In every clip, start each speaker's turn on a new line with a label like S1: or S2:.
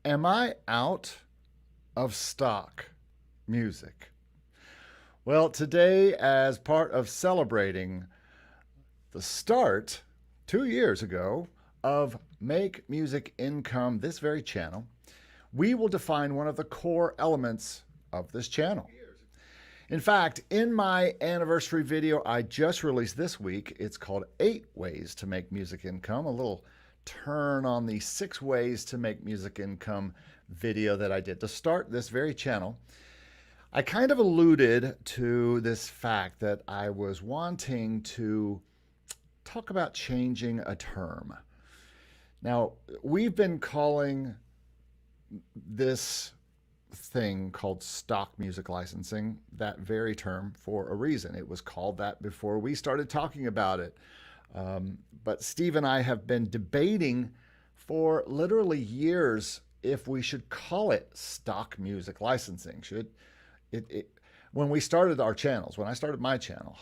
S1: Am I out of stock music? Well, today, as part of celebrating the start 2 years ago of Make Music Income, this very channel, we will define one of the core elements of this channel. In fact, in my anniversary video I just released this week, it's called 8 Ways to Make Music Income, a little turn on the 6 ways to make music income video that I did to start this very channel. I kind of alluded to this fact that I was wanting to talk about changing a term. Now, we've been calling this thing called stock music licensing that very term for a reason. It was called that before we started talking about it. But Steve and I have been debating for literally years if we should call it stock music licensing. When we started our channels, when I started my channel,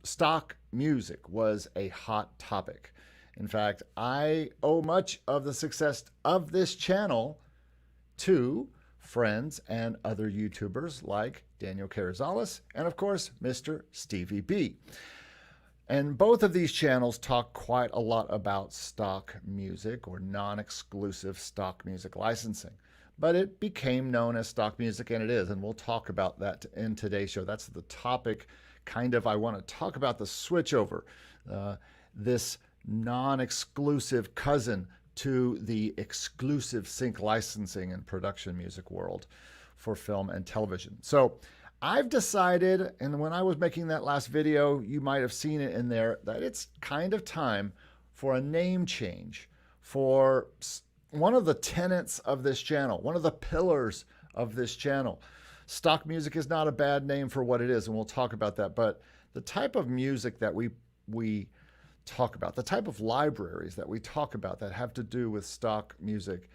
S1: stock music was a hot topic. In fact, I owe much of the success of this channel to friends and other YouTubers like Daniel Carrizalez and, of course, Mr. Stevie B. And both of these channels talk quite a lot about stock music or non-exclusive stock music licensing. But it became known as stock music, and it is, and we'll talk about that in today's show. That's the topic, I want to talk about the switchover, this non-exclusive cousin to the exclusive sync licensing and production music world for film and television. So I've decided, and when I was making that last video, you might have seen it in there, that it's kind of time for a name change for one of the tenets of this channel, one of the pillars of this channel. Stock music is not a bad name for what it is, and we'll talk about that, but the type of music that we talk about, the type of libraries that we talk about that have to do with stock music,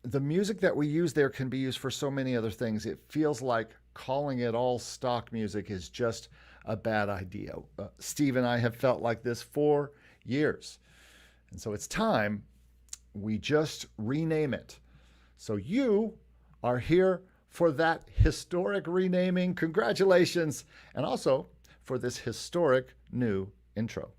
S1: the music that we use there can be used for so many other things. It feels like calling it all stock music is just a bad idea. Steve and I have felt like this for years. And so it's time we just rename it. So you are here for that historic renaming. Congratulations. And also for this historic new intro.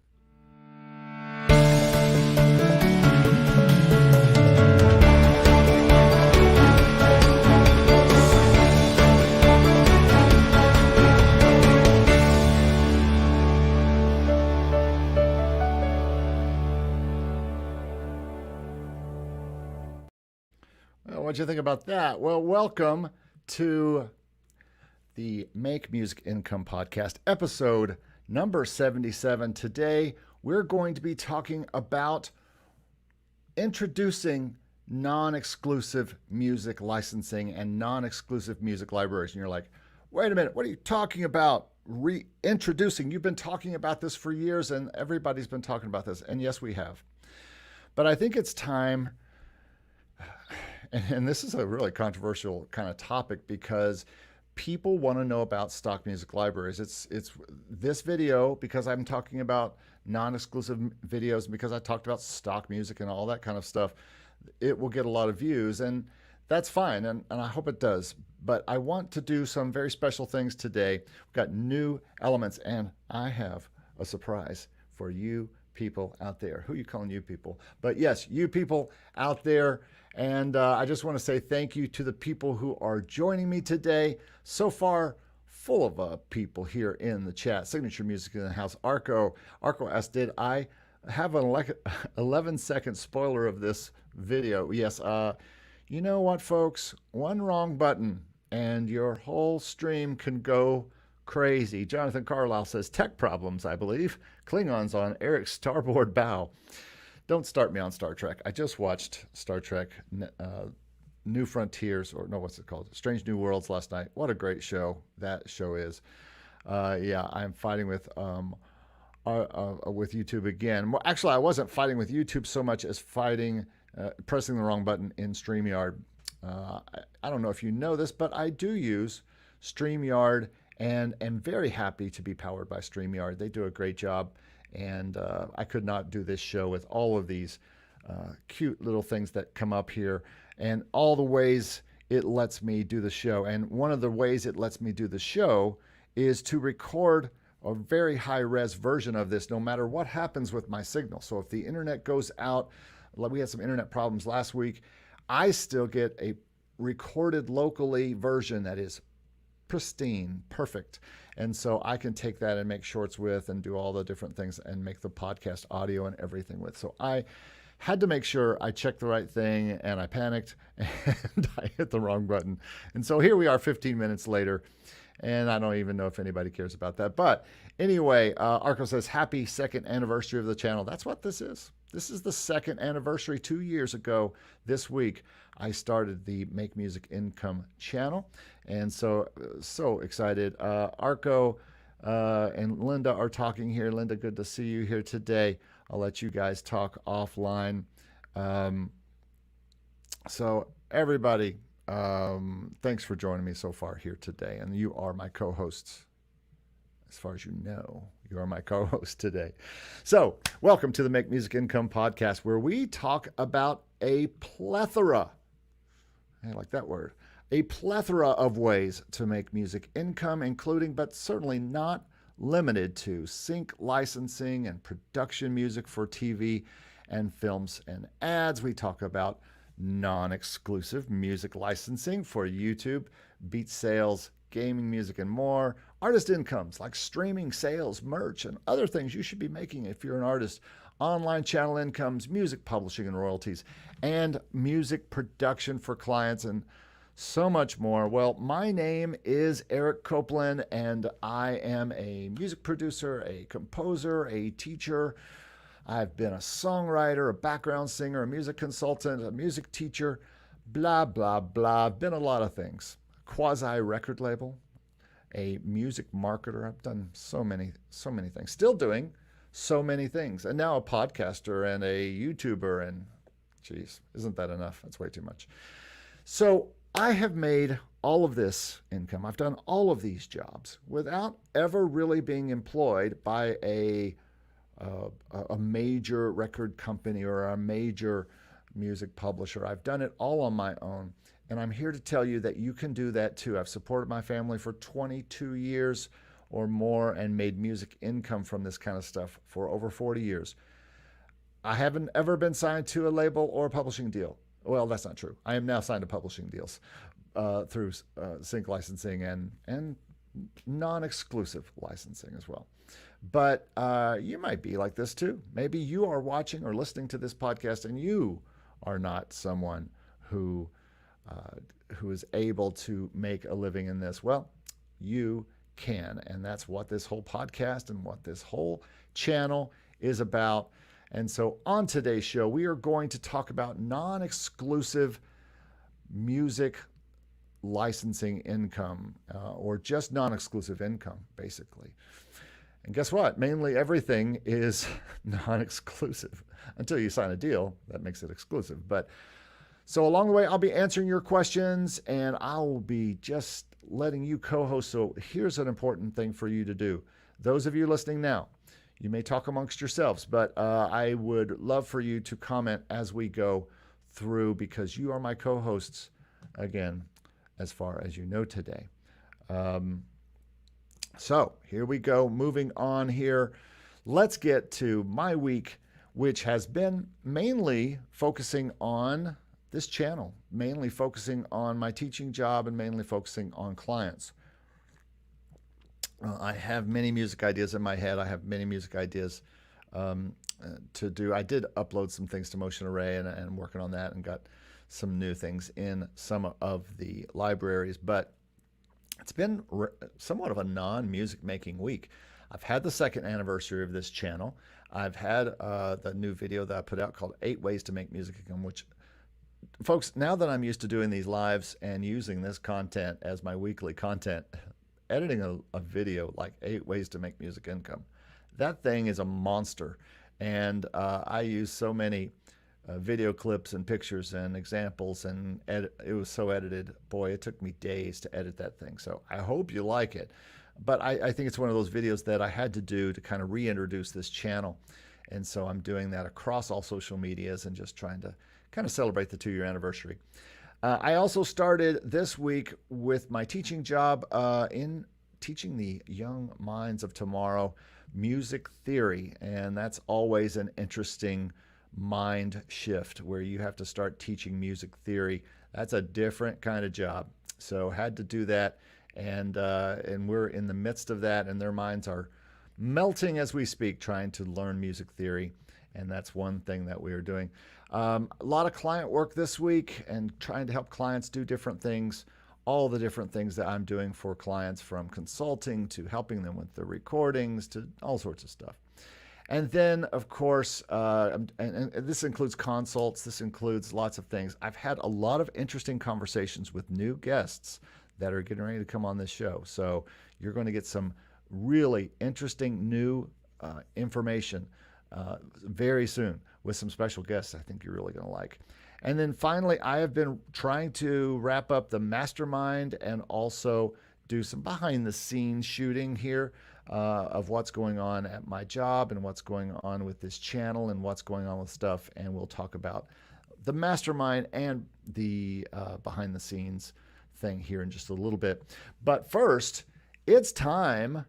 S1: What'd you think about that? Well, welcome to the Make Music Income Podcast, episode number 77. Today, we're going to be talking about introducing non-exclusive music licensing and non-exclusive music libraries. And you're like, wait a minute, what are you talking about? Reintroducing. You've been talking about this for years, and everybody's been talking about this. And yes, we have. But I think it's time. And this is a really controversial kind of topic because people want to know about stock music libraries. It's this video because I'm talking about non-exclusive videos and because I talked about stock music and all that kind of stuff. It will get a lot of views, and that's fine, and I hope it does. But I want to do some very special things today. We've got new elements, and I have a surprise for you people out there. Who are you calling you people? But yes, you people out there. And I just want to say thank you to the people who are joining me today. So far, full of people here in the chat. Signature Music in the House. Arco asked, did I have an 11-second spoiler of this video? Yes. You know what, folks? One wrong button and your whole stream can go crazy. Jonathan Carlisle says, tech problems, I believe. Klingons on Eric's starboard bow. Don't start me on Star Trek. I just watched Star Trek New Frontiers, or no, what's it called? Strange New Worlds last night. What a great show that show is. Yeah, I'm fighting with YouTube again. Well, actually, I wasn't fighting with YouTube so much as fighting, pressing the wrong button in StreamYard. I don't know if you know this, but I do use StreamYard and am very happy to be powered by StreamYard. They do a great job. And I could not do this show with all of these cute little things that come up here, and all the ways it lets me do the show. And one of the ways it lets me do the show is to record a very high-res version of this no matter what happens with my signal. So if the internet goes out, we had some internet problems last week, I still get a recorded locally version that is pristine, perfect. And so I can take that and make shorts with and do all the different things and make the podcast audio and everything with. So I had to make sure I checked the right thing, and I panicked and I hit the wrong button. And so here we are 15 minutes later, and I don't even know if anybody cares about that. But anyway, Arco says, happy second anniversary of the channel. That's what this is. This is the second anniversary. 2 years ago this week, I started the Make Music Income channel. And so excited. Arco and Linda are talking here. Linda, good to see you here today. I'll let you guys talk offline. So everybody, thanks for joining me so far here today. And you are my co-hosts. As far as you know, you are my co-host today. So welcome to the Make Music Income podcast, where we talk about a plethora, I like that word, a plethora of ways to make music income, including, but certainly not limited to, sync licensing and production music for TV and films and ads. We talk about non-exclusive music licensing for YouTube, beat sales, gaming music, and more. Artist incomes like streaming, sales, merch, and other things you should be making if you're an artist. Online channel incomes, music publishing and royalties, and music production for clients, and so much more. Well, my name is Eric Copeland, and I am a music producer, a composer, a teacher. I've been a songwriter, a background singer, a music consultant, a music teacher, blah, blah, blah. I've been a lot of things. Quasi record label, a music marketer. I've done so many things. Still doing so many things. And now a podcaster and a YouTuber, and geez, isn't that enough? That's way too much. So I have made all of this income. I've done all of these jobs without ever really being employed by a major record company or a major music publisher. I've done it all on my own. And I'm here to tell you that you can do that too. I've supported my family for 22 years or more and made music income from this kind of stuff for over 40 years. I haven't ever been signed to a label or a publishing deal. Well, that's not true. I am now signed to publishing deals through sync licensing and non-exclusive licensing as well. But you might be like this too. Maybe you are watching or listening to this podcast and you are not someone who is able to make a living in this. Well, you can, and that's what this whole podcast and what this whole channel is about. And so on today's show, we are going to talk about non-exclusive music licensing income, or just non-exclusive income, basically. And guess what? Mainly everything is non-exclusive until you sign a deal that makes it exclusive. But so along the way, I'll be answering your questions, and I'll be just letting you co-host. So here's an important thing for you to do. Those of you listening now, you may talk amongst yourselves, but I would love for you to comment as we go through, because you are my co-hosts, again, as far as you know today. So here we go. Moving on here. Let's get to my week, which has been mainly focusing on this channel, mainly focusing on my teaching job and mainly focusing on clients. I have many music ideas in my head. I have many music ideas to do. I did upload some things to Motion Array and working on that and got some new things in some of the libraries, but it's been somewhat of a non-music making week. I've had the second anniversary of this channel. I've had the new video that I put out called 8 Ways to Make Music Income, which, folks, now that I'm used to doing these lives and using this content as my weekly content, editing a video like 8 Ways to Make Music Income, that thing is a monster. And I use so many video clips and pictures and examples, and it was so edited. Boy, it took me days to edit that thing. So I hope you like it. But I think it's one of those videos that I had to do to kind of reintroduce this channel. And so I'm doing that across all social medias and just trying to kind of celebrate the 2-year anniversary. I also started this week with my teaching job in teaching the young minds of tomorrow music theory. And that's always an interesting mind shift where you have to start teaching music theory. That's a different kind of job. So had to do that. And we're in the midst of that, and their minds are melting as we speak, trying to learn music theory. And that's one thing that we are doing. A lot of client work this week and trying to help clients do different things, all the different things that I'm doing for clients, from consulting to helping them with the recordings to all sorts of stuff. And then, of course, and this includes consults, this includes lots of things. I've had a lot of interesting conversations with new guests that are getting ready to come on this show. So you're going to get some really interesting new information very soon with some special guests I think you're really going to like. And then finally, I have been trying to wrap up the mastermind and also do some behind the scenes shooting here of what's going on at my job and what's going on with this channel and what's going on with stuff. And we'll talk about the mastermind and the behind the scenes thing here in just a little bit. But first, it's time.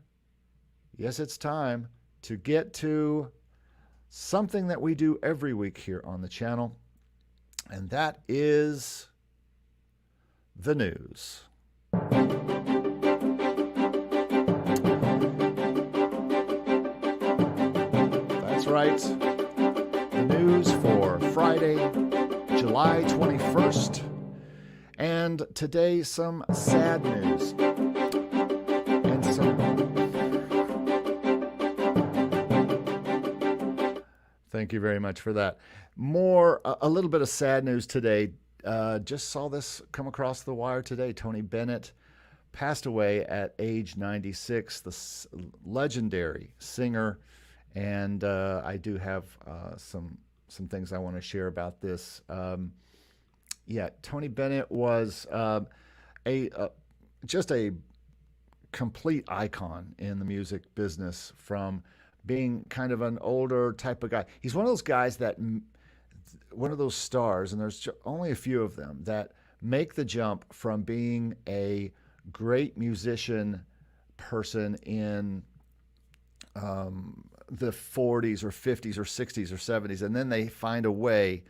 S1: Yes, it's time to get to something that we do every week here on the channel, and that is the news. That's right. The news for Friday, July 21st. And today, some sad news. And Thank you very much for that. A little bit of sad news today. Just saw this come across the wire today. Tony Bennett passed away at age 96, the legendary singer. And I do have some things I want to share about this. Tony Bennett was just a complete icon in the music business, from being kind of an older type of guy. He's one of those guys one of those stars, and there's only a few of them, that make the jump from being a great musician person in the 40s or 50s or 60s or 70s, and then they find a way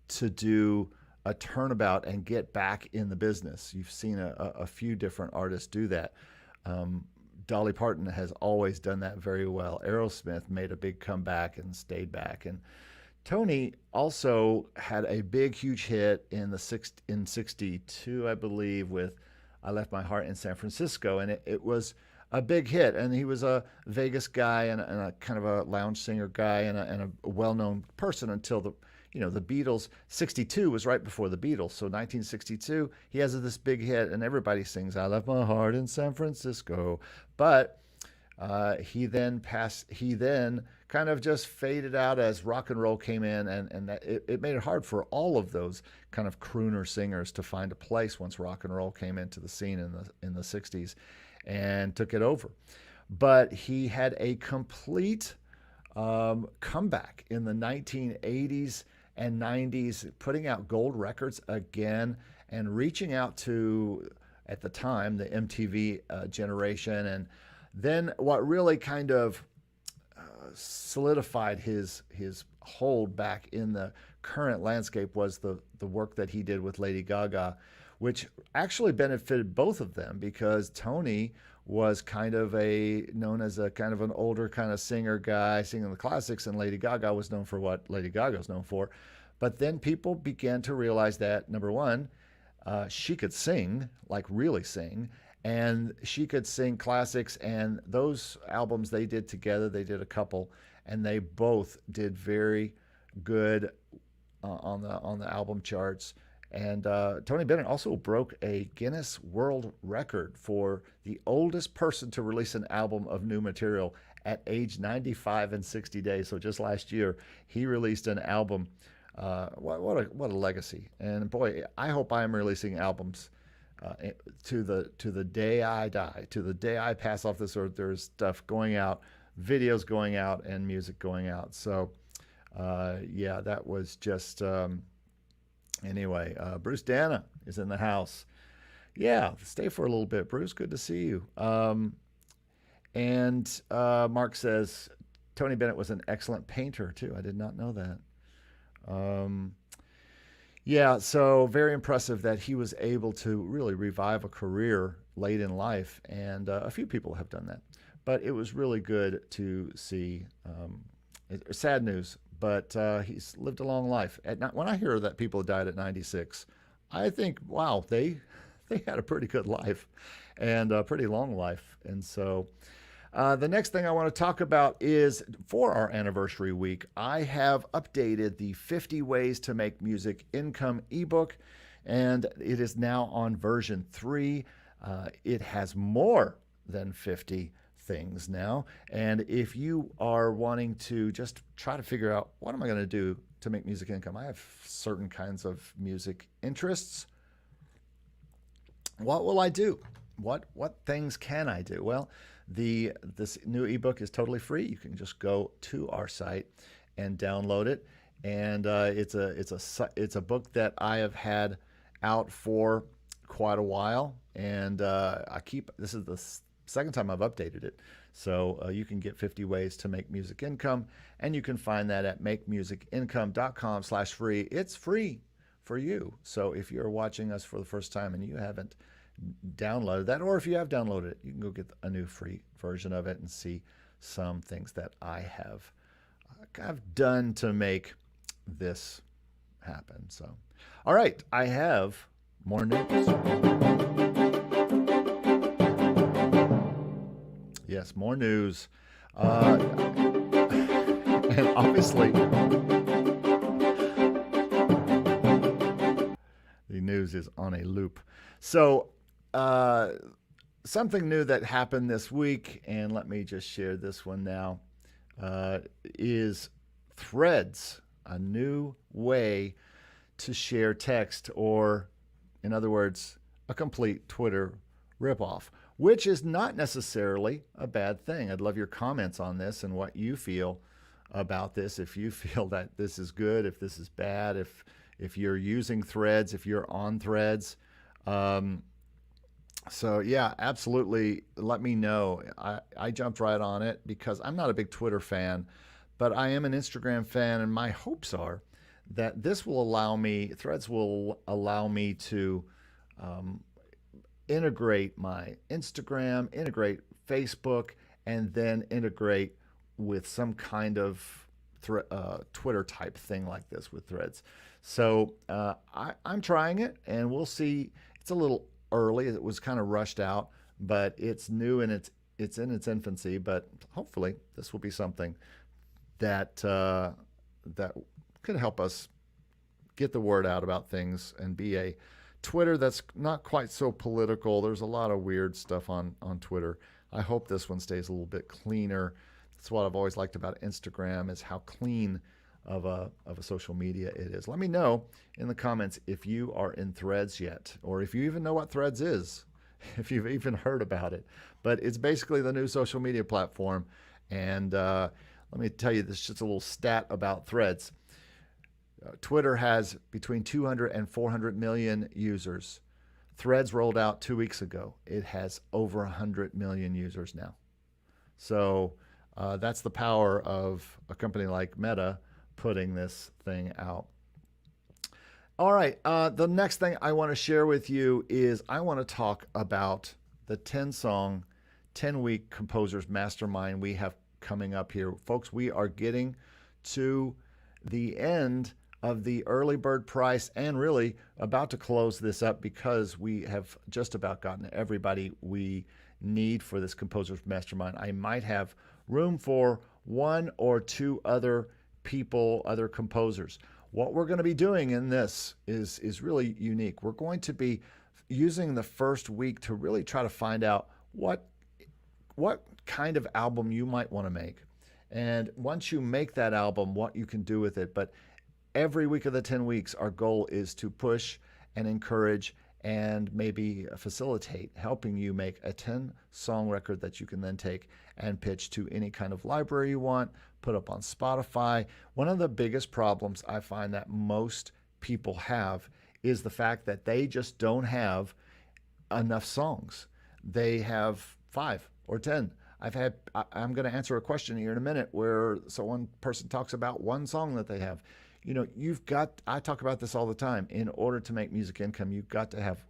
S1: to do a turnabout and get back in the business. You've seen a few different artists do that. Dolly Parton has always done that very well. Aerosmith made a big comeback and stayed back. And Tony also had a big, huge hit in 62, I believe, with I Left My Heart in San Francisco. And it was a big hit. And he was a Vegas guy and a kind of a lounge singer guy and a well-known person until the Beatles. 62 was right before the Beatles. So 1962, he has this big hit and everybody sings I Left My Heart in San Francisco. But he then kind of just faded out as rock and roll came in, and that it made it hard for all of those kind of crooner singers to find a place once rock and roll came into the scene in the 60s and took it over. But he had a complete comeback in the 1980s and 90s, putting out gold records again and reaching out to, at the time, the MTV generation. And then what really kind of solidified his hold back in the current landscape was the work that he did with Lady Gaga, which actually benefited both of them, because Tony was kind of known as a kind of an older kind of singer guy singing the classics, and Lady Gaga was known for what Lady Gaga was known for. But then people began to realize that, number one, she could sing, like really sing, and she could sing classics. And those albums they did together, they did a couple, and they both did very good on the album charts. And Tony Bennett also broke a Guinness World Record for the oldest person to release an album of new material at age 95 and 60 days. So just last year, he released an album. What a legacy! And boy, I hope I am releasing albums to the day I die, to the day I pass off this earth. There's stuff going out, videos going out, and music going out. So Yeah, that was just, anyway. Bruce Dana is in the house. Yeah, stay for a little bit, Bruce. Good to see you. And Mark says Tony Bennett was an excellent painter, too. I did not know that. Um, yeah, so very impressive that he was able to really revive a career late in life, and a few people have done that. But it was really good to see. Sad news, but he's lived a long life. When I hear that people died at 96, I think, wow, they had a pretty good life and a pretty long life. And so the next thing I want to talk about is for our anniversary week, I have updated the 50 Ways to Make Music Income ebook, and it is now on version 3. It has more than 50 things now. And if you are wanting to just try to figure out what am I going to do to make music income, I have certain kinds of music interests. What will I do? What things can I do? Well, this new ebook is totally free. You can just go to our site and download it. And it's a book that I have had out for quite a while, and this is the second time I've updated it. So you can get 50 Ways to Make Music Income, and you can find that at makemusicincome.com/free. It's free for you. So if you're watching us for the first time and you haven't downloaded that, or if you have downloaded it, you can go get a new free version of it and see some things that I have done to make this happen. So, all right, I have more news. Yes, more news. And obviously, the news is on a loop. So, something new that happened this week, and let me just share this one now, is Threads, a new way to share text, or, in other words, a complete Twitter ripoff, which is not necessarily a bad thing. I'd love your comments on this and what you feel about this. If you feel that this is good, if this is bad, if you're using Threads, if you're on Threads. So yeah, absolutely. Let me know. I jumped right on it because I'm not a big Twitter fan, but I am an Instagram fan, and my hopes are that Threads will allow me to integrate my Instagram, integrate Facebook, and then integrate with some kind of Twitter type thing like this with Threads. So I'm trying it, and we'll see. It's a little early. It was kind of rushed out, but it's new and it's in its infancy. But hopefully, this will be something that that could help us get the word out about things and be a Twitter that's not quite so political. There's a lot of weird stuff on Twitter. I hope this one stays a little bit cleaner. That's what I've always liked about Instagram, is how clean of a social media it is. Let me know in the comments if you are in Threads yet, or if you even know what Threads is, if you've even heard about it. But it's basically the new social media platform. And let me tell you, this is just a little stat about Threads. Twitter has between 200 and 400 million users. Threads rolled out 2 weeks ago. It has over 100 million users now. So that's the power of a company like Meta putting this thing out. All right, the next thing I want to share with you is I want to talk about the 10-song, 10-week Composers Mastermind we have coming up here. Folks, we are getting to the end of the early bird price and really about to close this up because we have just about gotten everybody we need for this Composers Mastermind. I might have room for one or two other people, other composers. What we're going to be doing in this is really unique. We're going to be using the first week to really try to find out what kind of album you might want to make. And once you make that album, what you can do with it. But every week of the 10 weeks, our goal is to push and encourage and maybe facilitate helping you make a 10-song record that you can then take and pitch to any kind of library you want, put up on Spotify. One of the biggest problems I find that most people have is the fact that they just don't have enough songs. They have 5 or 10. I'm going to answer a question here in a minute where one person talks about one song that they have. I talk about this all the time. In order to make music income, you've got to have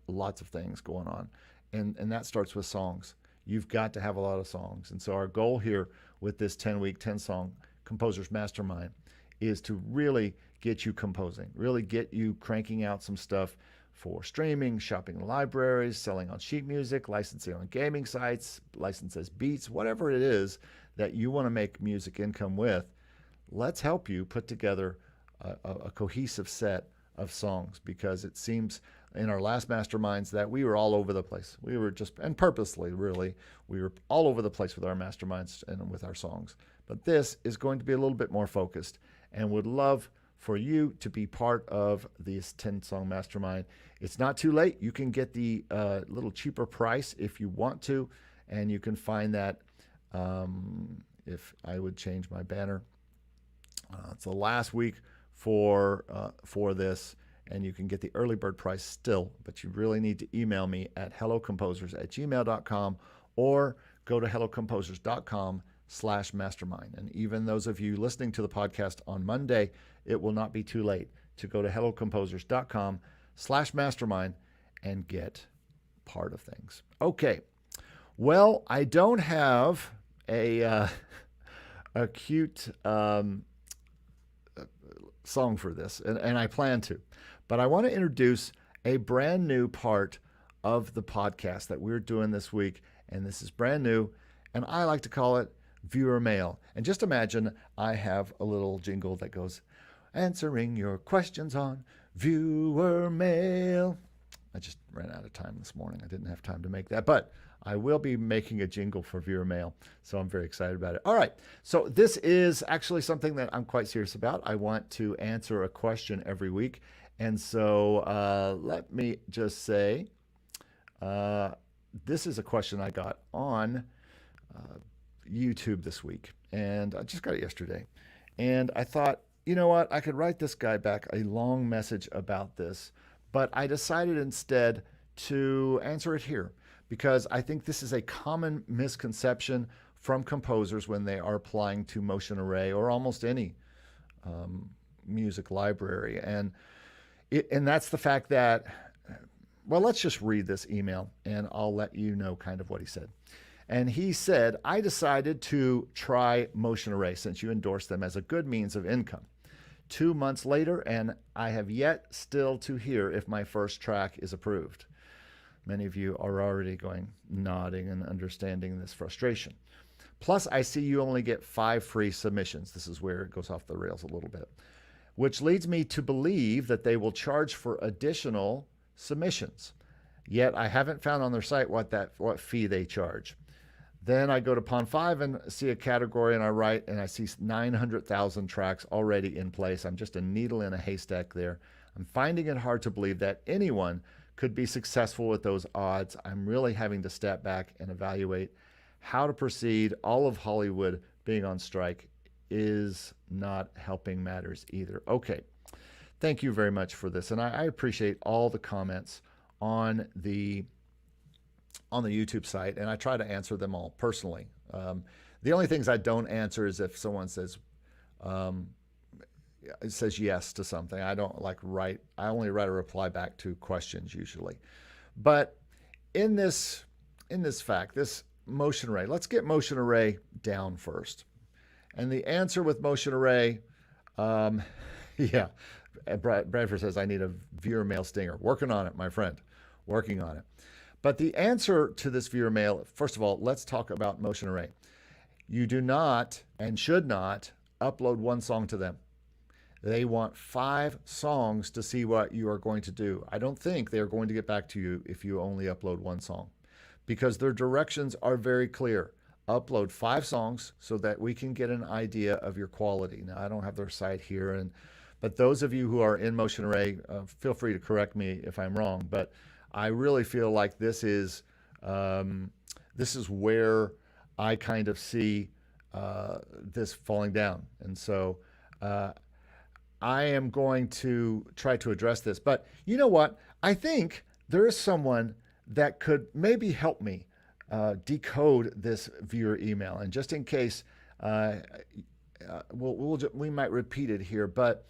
S1: lots of things going on. And that starts with songs. You've got to have a lot of songs. And so our goal here with this 10-week, 10-song Composers Mastermind is to really get you composing, really get you cranking out some stuff for streaming, shopping in libraries, selling on sheet music, licensing on gaming sites, license as beats, whatever it is that you want to make music income with. Let's help you put together a cohesive set of songs, because it seems in our last masterminds that we were all over the place. We were and purposely, really, we were all over the place with our masterminds and with our songs. But this is going to be a little bit more focused, and would love for you to be part of this 10-song mastermind. It's not too late. You can get the little cheaper price if you want to, and you can find that if I would change my banner. It's the last week for this, and you can get the early bird price still, but you really need to email me at hellocomposers@gmail.com or go to hellocomposers.com/mastermind. And even those of you listening to the podcast on Monday, it will not be too late to go to hellocomposers.com/mastermind and get part of things. Okay. Well, I don't have a cute song for this, and I plan to. But I want to introduce a brand new part of the podcast that we're doing this week, and this is brand new, and I like to call it Viewer Mail. And just imagine I have a little jingle that goes, answering your questions on Viewer Mail. I just ran out of time this morning. I didn't have time to make that, but I will be making a jingle for Viewer Mail, so I'm very excited about it. All right, so this is actually something that I'm quite serious about. I want to answer a question every week, and so let me just say, this is a question I got on YouTube this week, and I just got it yesterday, and I thought, you know what, I could write this guy back a long message about this, but I decided instead to answer it here, because I think this is a common misconception from composers when they are applying to Motion Array or almost any music library. And that's the fact that, well, let's just read this email and I'll let you know kind of what he said. And he said, I decided to try Motion Array since you endorsed them as a good means of income. 2 months later, and I have yet still to hear if my first track is approved. Many of you are already nodding and understanding this frustration. Plus, I see you only get 5 free submissions. This is where it goes off the rails a little bit, which leads me to believe that they will charge for additional submissions. Yet I haven't found on their site what fee they charge. Then I go to Pond 5 and see a category, and I write, and I see 900,000 tracks already in place. I'm just a needle in a haystack there. I'm finding it hard to believe that anyone could be successful with those odds. I'm really having to step back and evaluate how to proceed. All of Hollywood being on strike is not helping matters either. Okay, thank you very much for this, and I appreciate all the comments on the YouTube site, and I try to answer them all personally. The only things I don't answer is if someone says yes to something. I don't write. I only write a reply back to questions usually. But in this Motion Array, let's get Motion Array down first. And the answer with Motion Array, yeah, Bradford says I need a Viewer Mail stinger. Working on it, my friend. Working on it. But the answer to this Viewer Mail, first of all, let's talk about Motion Array. You do not and should not upload one song to them. They want 5 songs to see what you are going to do. I don't think they're going to get back to you if you only upload one song, because their directions are very clear. Upload 5 songs so that we can get an idea of your quality. Now, I don't have their site here, But those of you who are in Motion Array, feel free to correct me if I'm wrong. But I really feel like this is where I kind of see this falling down. And so I am going to try to address this. But you know what? I think there is someone that could maybe help me decode this viewer email. And just in case, we might repeat it here, but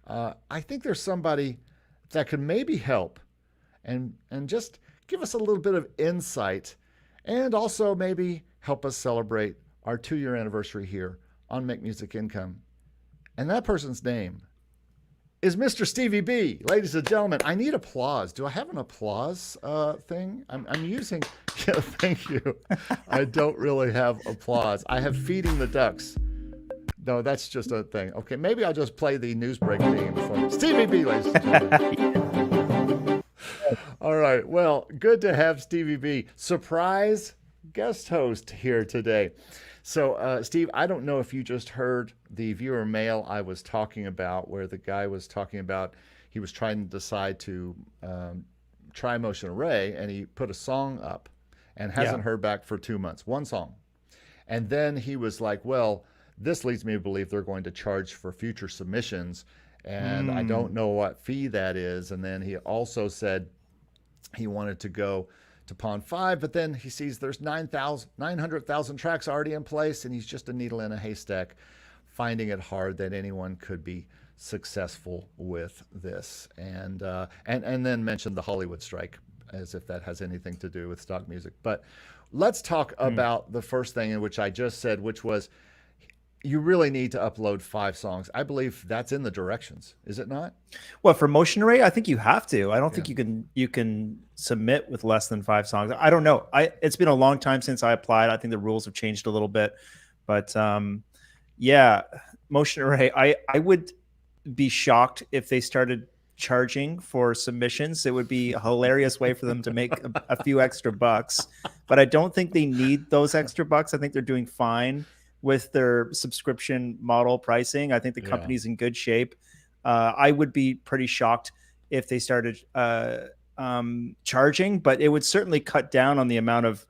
S1: I think there's somebody that could maybe help and just give us a little bit of insight and also maybe help us celebrate our 2-year anniversary here on Make Music Income. And that person's name is Mr. Stevie B. Ladies and gentlemen, I need applause. Do I have an applause thing? I'm using, yeah, thank you. I don't really have applause. I have feeding the ducks. No, that's just a thing. Okay, maybe I'll just play the Newsbreak theme for Stevie B, ladies and gentlemen. All right, well, good to have Stevie B. Surprise guest host here today. So, Steve, I don't know if you just heard the viewer mail I was talking about, where the guy was talking about he was trying to decide to try Motion Array, and he put a song up and hasn't heard back for 2 months, one song. And then he was like, well, this leads me to believe they're going to charge for future submissions, and I don't know what fee that is. And then he also said he wanted to go to Pond 5, but then he sees there's 900,000 tracks already in place, and he's just a needle in a haystack, finding it hard that anyone could be successful with this. And then mentioned the Hollywood strike, as if that has anything to do with stock music. But let's talk about the first thing in which I just said, which was you really need to upload 5 songs. I believe that's in the directions, is it not?
S2: Well, for Motion Array, I think you have to. I don't think you can submit with less than 5 songs. I don't know. It's been a long time since I applied. I think the rules have changed a little bit, but yeah, Motion Array. I would be shocked if they started charging for submissions. It would be a hilarious way for them to make a few extra bucks, but I don't think they need those extra bucks. I think they're doing fine with their subscription model pricing. I think the company's in good shape. I would be pretty shocked if they started charging, but it would certainly cut down on the amount of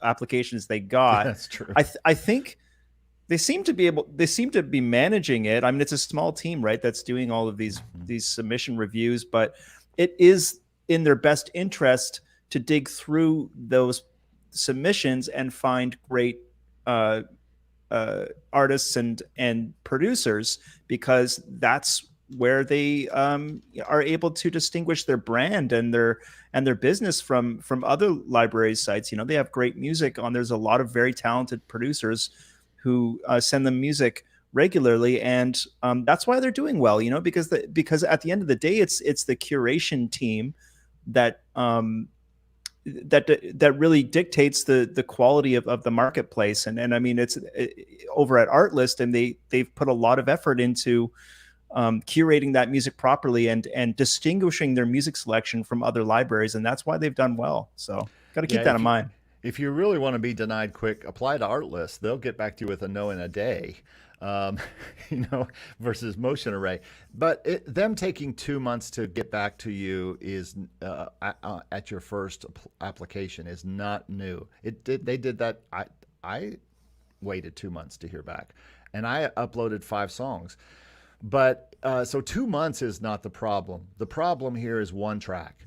S2: applications they got.
S1: That's true.
S2: I think they seem to be managing it. I mean, it's a small team, right, that's doing all of these submission reviews, but it is in their best interest to dig through those submissions and find great artists and producers, because that's where they are able to distinguish their brand and their business from other library sites. You know, they have great music on. There's a lot of very talented producers who send them music regularly, and that's why they're doing well. You know, because at the end of the day, it's the curation team that that really dictates the quality of the marketplace. And I mean, it's over at Artlist, and they've put a lot of effort into curating that music properly and distinguishing their music selection from other libraries. And that's why they've done well. So got to keep that in mind.
S1: If you really want to be denied quick, apply to Artlist. They'll get back to you with a no in a day. Versus Motion Array. But them taking 2 months to get back to you is at your first application is not new. They did that. I waited 2 months to hear back, and I uploaded 5 songs. But so 2 months is not the problem. The problem here is one track.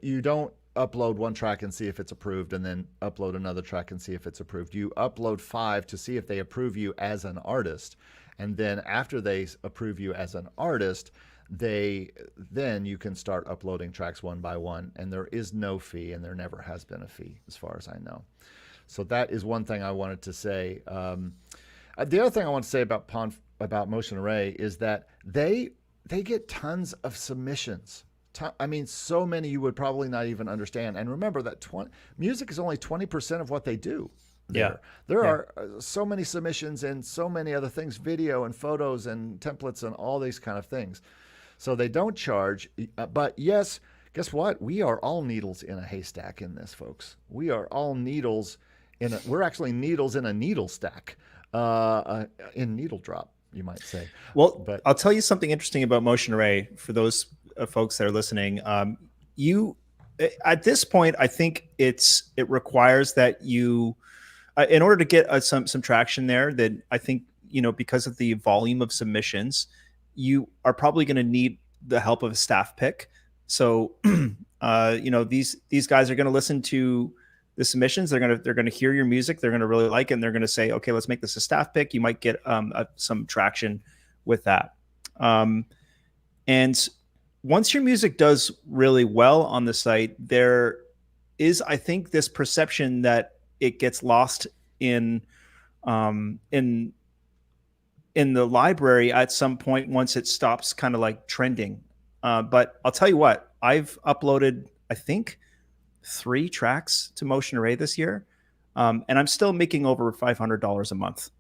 S1: You don't upload one track and see if it's approved, and then upload another track and see if it's approved. You upload 5 to see if they approve you as an artist, and then after they approve you as an artist, then you can start uploading tracks one by one, and there is no fee, and there never has been a fee as far as I know. So that is one thing I wanted to say. The other thing I want to say about Motion Array is that they get tons of submissions. I mean, so many you would probably not even understand. And remember that music is only 20% of what they do. There are so many submissions and so many other things, video and photos and templates and all these kind of things. So they don't charge. But yes, guess what? We are all needles in a haystack in this, folks. We are all needles we're actually needles in a needle stack in Needle Drop. you might say.
S2: Well,
S1: But
S2: I'll tell you something interesting about Motion Array for those folks that are listening. You at this point, I think it requires that you, in order to get some traction there, that I think because of the volume of submissions, you are probably going to need the help of a staff pick. So, these guys are going to listen to the submissions. They're gonna hear your music. They're going to really like it, and they're going to say, okay, let's make this a staff pick. You might get some traction with that. And once your music does really well on the site, there is, I think, this perception that it gets lost in um, in in the library at some point once it stops kind of like trending. But I'll tell you what, I've uploaded, I think, 3 tracks to Motion Array this year, and I'm still making over $500 a month.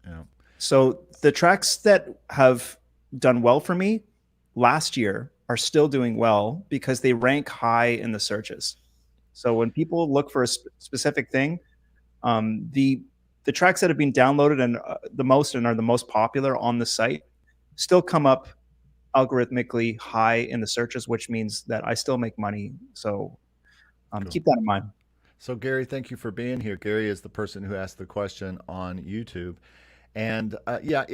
S1: yeah.
S2: So the tracks that have done well for me last year are still doing well because they rank high in the searches. So when people look for a specific thing, the tracks that have been downloaded and the most and are the most popular on the site still come up algorithmically high in the searches, which means that I still make money. So
S1: Cool.
S2: keep that in mind.
S1: So Gary, thank you for being here. Gary is the person who asked the question on YouTube, and yeah,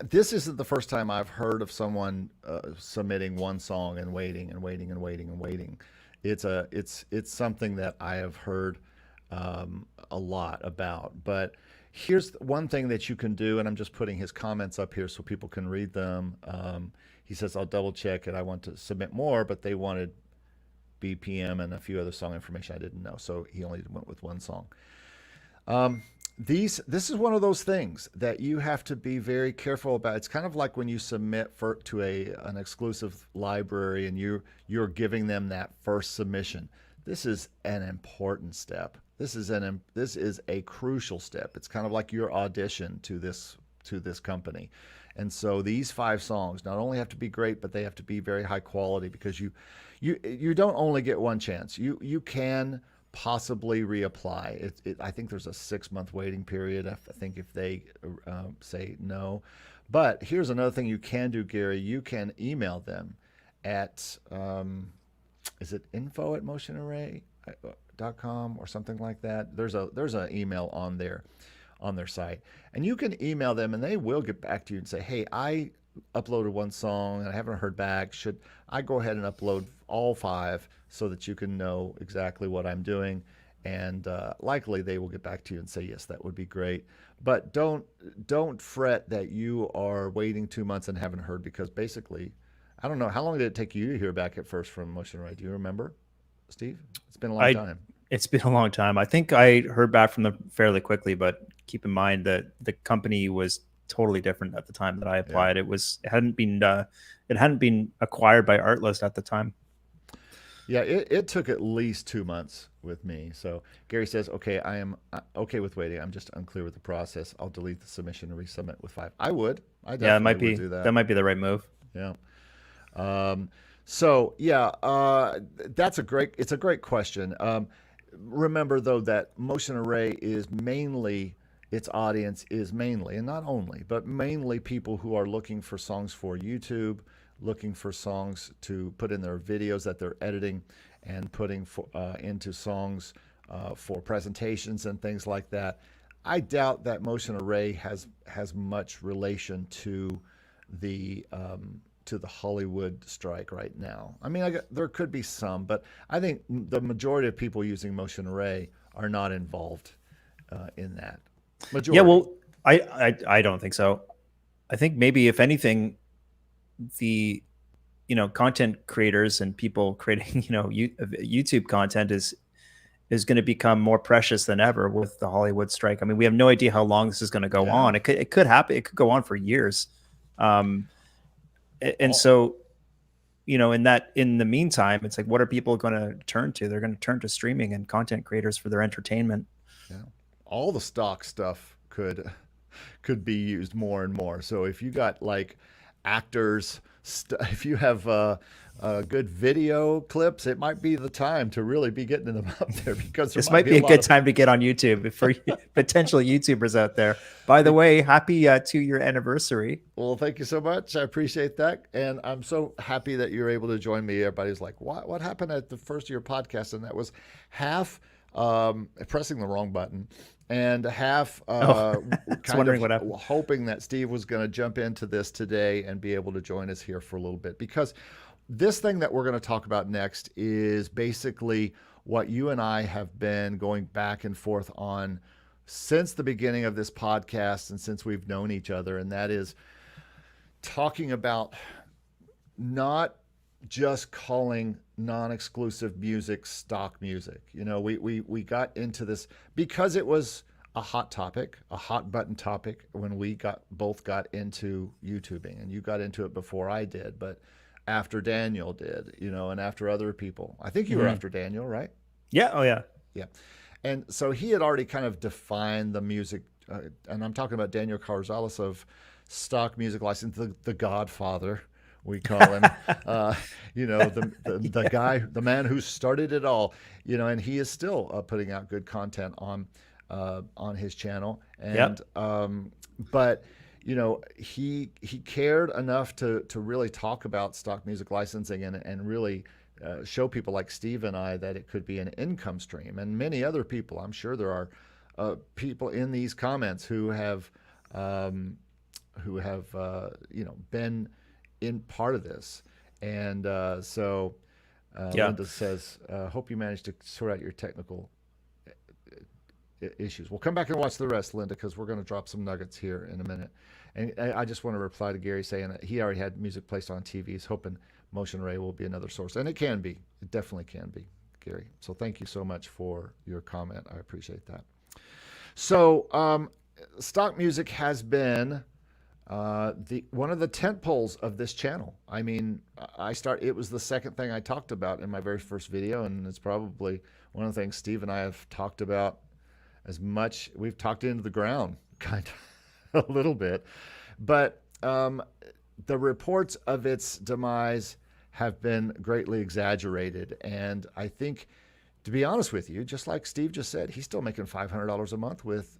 S1: this isn't the first time I've heard of someone submitting one song and waiting and waiting and waiting and waiting. It's something that I have heard a lot about. But here's one thing that you can do, and I'm just putting his comments up here so people can read them. He says, I'll double check it. I want to submit more, but they wanted BPM and a few other song information I didn't know. So he only went with one song. This is one of those things that you have to be very careful about. It's kind of like when you submit to an exclusive library and you're giving them that first submission. This is an important step. This is a crucial step. It's kind of like your audition to this company. And so these 5 songs not only have to be great, but they have to be very high quality, because you don't only get one chance. You can possibly reapply. I think there's a 6-month waiting period. I think if they say no. But here's another thing you can do, Gary. You can email them at is it info@motionarray.com or something like that. There's an email on their site, and you can email them, and they will get back to you and say, hey, I uploaded one song and I haven't heard back. Should I go ahead and upload all 5 so that you can know exactly what I'm doing? And likely they will get back to you and say, yes, that would be great. But don't fret that you are waiting 2 months and haven't heard, because basically, I don't know, how long did it take you to hear back at first from Motion Array? Do you remember, Steve? It's been a long time.
S2: It's been a long time. I think I heard back from them fairly quickly, but keep in mind that the company was totally different at the time that I applied. Yeah. It hadn't been acquired by Artlist at the time.
S1: Yeah, it took at least 2 months with me. So Gary says, okay, I am okay with waiting. I'm just unclear with the process. I'll delete the submission and resubmit with 5. I definitely would do that.
S2: That might be the right move.
S1: Yeah. So yeah, it's a great question. Remember though that Motion Array is mainly, its audience is mainly, and not only, but mainly people who are looking for songs for YouTube, looking for songs to put in their videos that they're editing and putting into songs for presentations and things like that. I doubt that Motion Array has much relation to the Hollywood strike right now. I mean, there could be some, but I think the majority of people using Motion Array are not involved in that. Majority.
S2: Yeah, well, I don't think so. I think maybe, if anything, the content creators and people creating YouTube content is going to become more precious than ever with the Hollywood strike. I mean, we have no idea how long this is going to go on. It could happen. It could go on for years. So, in the meantime, it's like, what are people going to turn to? They're going to turn to streaming and content creators for their entertainment.
S1: Yeah. All the stock stuff could be used more and more. So if you got like actors if you have good video clips, it might be the time to really be getting them up there because there
S2: This
S1: might
S2: might
S1: be
S2: be
S1: a
S2: a
S1: lot
S2: good
S1: of.
S2: time to get on YouTube for potential YouTubers out there. By the way, happy 2-year anniversary.
S1: Well, thank you so much. I appreciate that, and I'm so happy that you're able to join me. Everybody's like, "What happened at the first of your podcast?" And that was half pressing the wrong button, and half
S2: Oh, I was
S1: kind
S2: wondering
S1: of
S2: what happened.
S1: hoping that Steve was going to jump into this today and be able to join us here for a little bit because this thing that we're going to talk about next is basically what you and I have been going back and forth on since the beginning of this podcast and since we've known each other, and that is talking about not just calling non-exclusive music stock music. You know, we got into this because it was a hot topic, a hot button topic when we both got into YouTubing, and you got into it before I did, but after Daniel did, you know, and after other people. I think you were
S2: Hmm.
S1: after Daniel, right?
S2: Yeah. Oh, yeah.
S1: Yeah. And so he had already kind of defined the music, and I'm talking about Daniel Carrizalez of stock music license, the Godfather, we call him. Uh, you know, the
S2: Yeah.
S1: guy, the man who started it all. You know, and he is still putting out good content on his channel. And
S2: Yep.
S1: but you know, he cared enough to really talk about stock music licensing and really show people like Steve and I that it could be an income stream, and many other people. I'm sure there are people in these comments um, who have you know been in part of this, and
S2: Yeah.
S1: Linda says, "Hope you managed to sort out your technical issues." We'll come back and watch the rest, Linda, because we're going to drop some nuggets here in a minute. And I just want to reply to Gary saying that he already had music placed on TVs, hoping Motion Array will be another source. And it can be. It definitely can be, Gary. So thank you so much for your comment. I appreciate that. So stock music has been the one of the tent poles of this channel. I mean, it was the second thing I talked about in my very first video, and it's probably one of the things Steve and I have talked about as much. We've talked into the ground, kind of a little bit, but the reports of its demise have been greatly exaggerated. And I think, to be honest with you, just like Steve just said, he's still making $500 a month with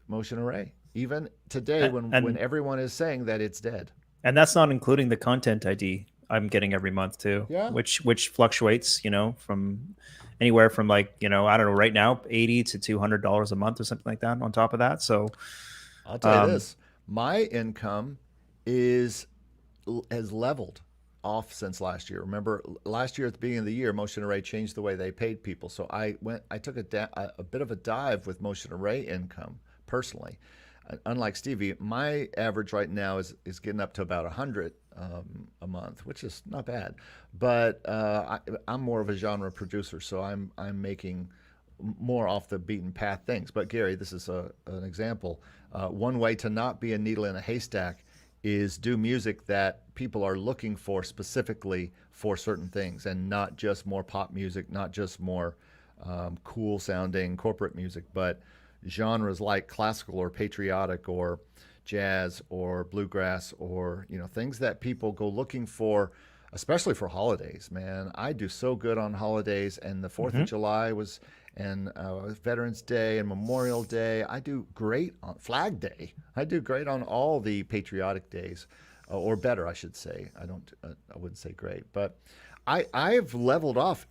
S1: Motion Array, even today when
S2: And
S1: everyone is saying that it's dead.
S2: and that's not including the content ID I'm getting every month too,
S1: Yeah,
S2: which fluctuates, from anywhere from like, I don't know, right now, $80 to $200 a month or something like that on top of that. So,
S1: I'll tell you
S2: um,
S1: this: my income is has leveled off since last year. Remember, last year at the beginning of the year, Motion Array changed the way they paid people. So I took a bit of a dive with Motion Array income personally. Unlike Stevie, my average right now is getting up to about 100 a month, which is not bad. But I'm more of a genre producer, so I'm making more off the beaten path things. But Gary, this is an example. One way to not be a needle in a haystack is do music that people are looking for specifically for certain things, and not just more pop music, not just more cool sounding corporate music, but genres like classical or patriotic or jazz or bluegrass, or things that people go looking for, especially for holidays. Man, I do so good on holidays, and the 4th of
S2: mhm.
S1: July was, and Veterans Day and Memorial Day. I do great on Flag Day. I do great on all the patriotic days, or better, I should say. I wouldn't say great, but I've leveled off.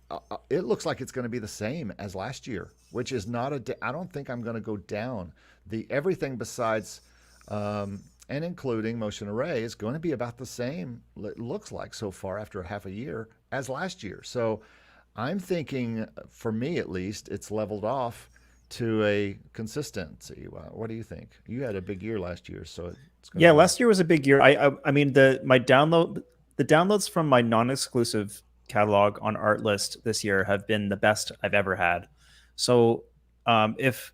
S1: It looks like it's going to be the same as last year, which is not I don't think I'm going to go down. The everything besides and including Motion Array is going to be about the same. It looks like so far after half a year as last year. So I'm thinking, for me at least, it's leveled off to a consistency. What do you think? You had a big year last year, so it's going to
S2: Yeah,
S1: be.
S2: last year was a big year. I mean, the downloads from my non-exclusive catalog on Artlist this year have been the best I've ever had. So, if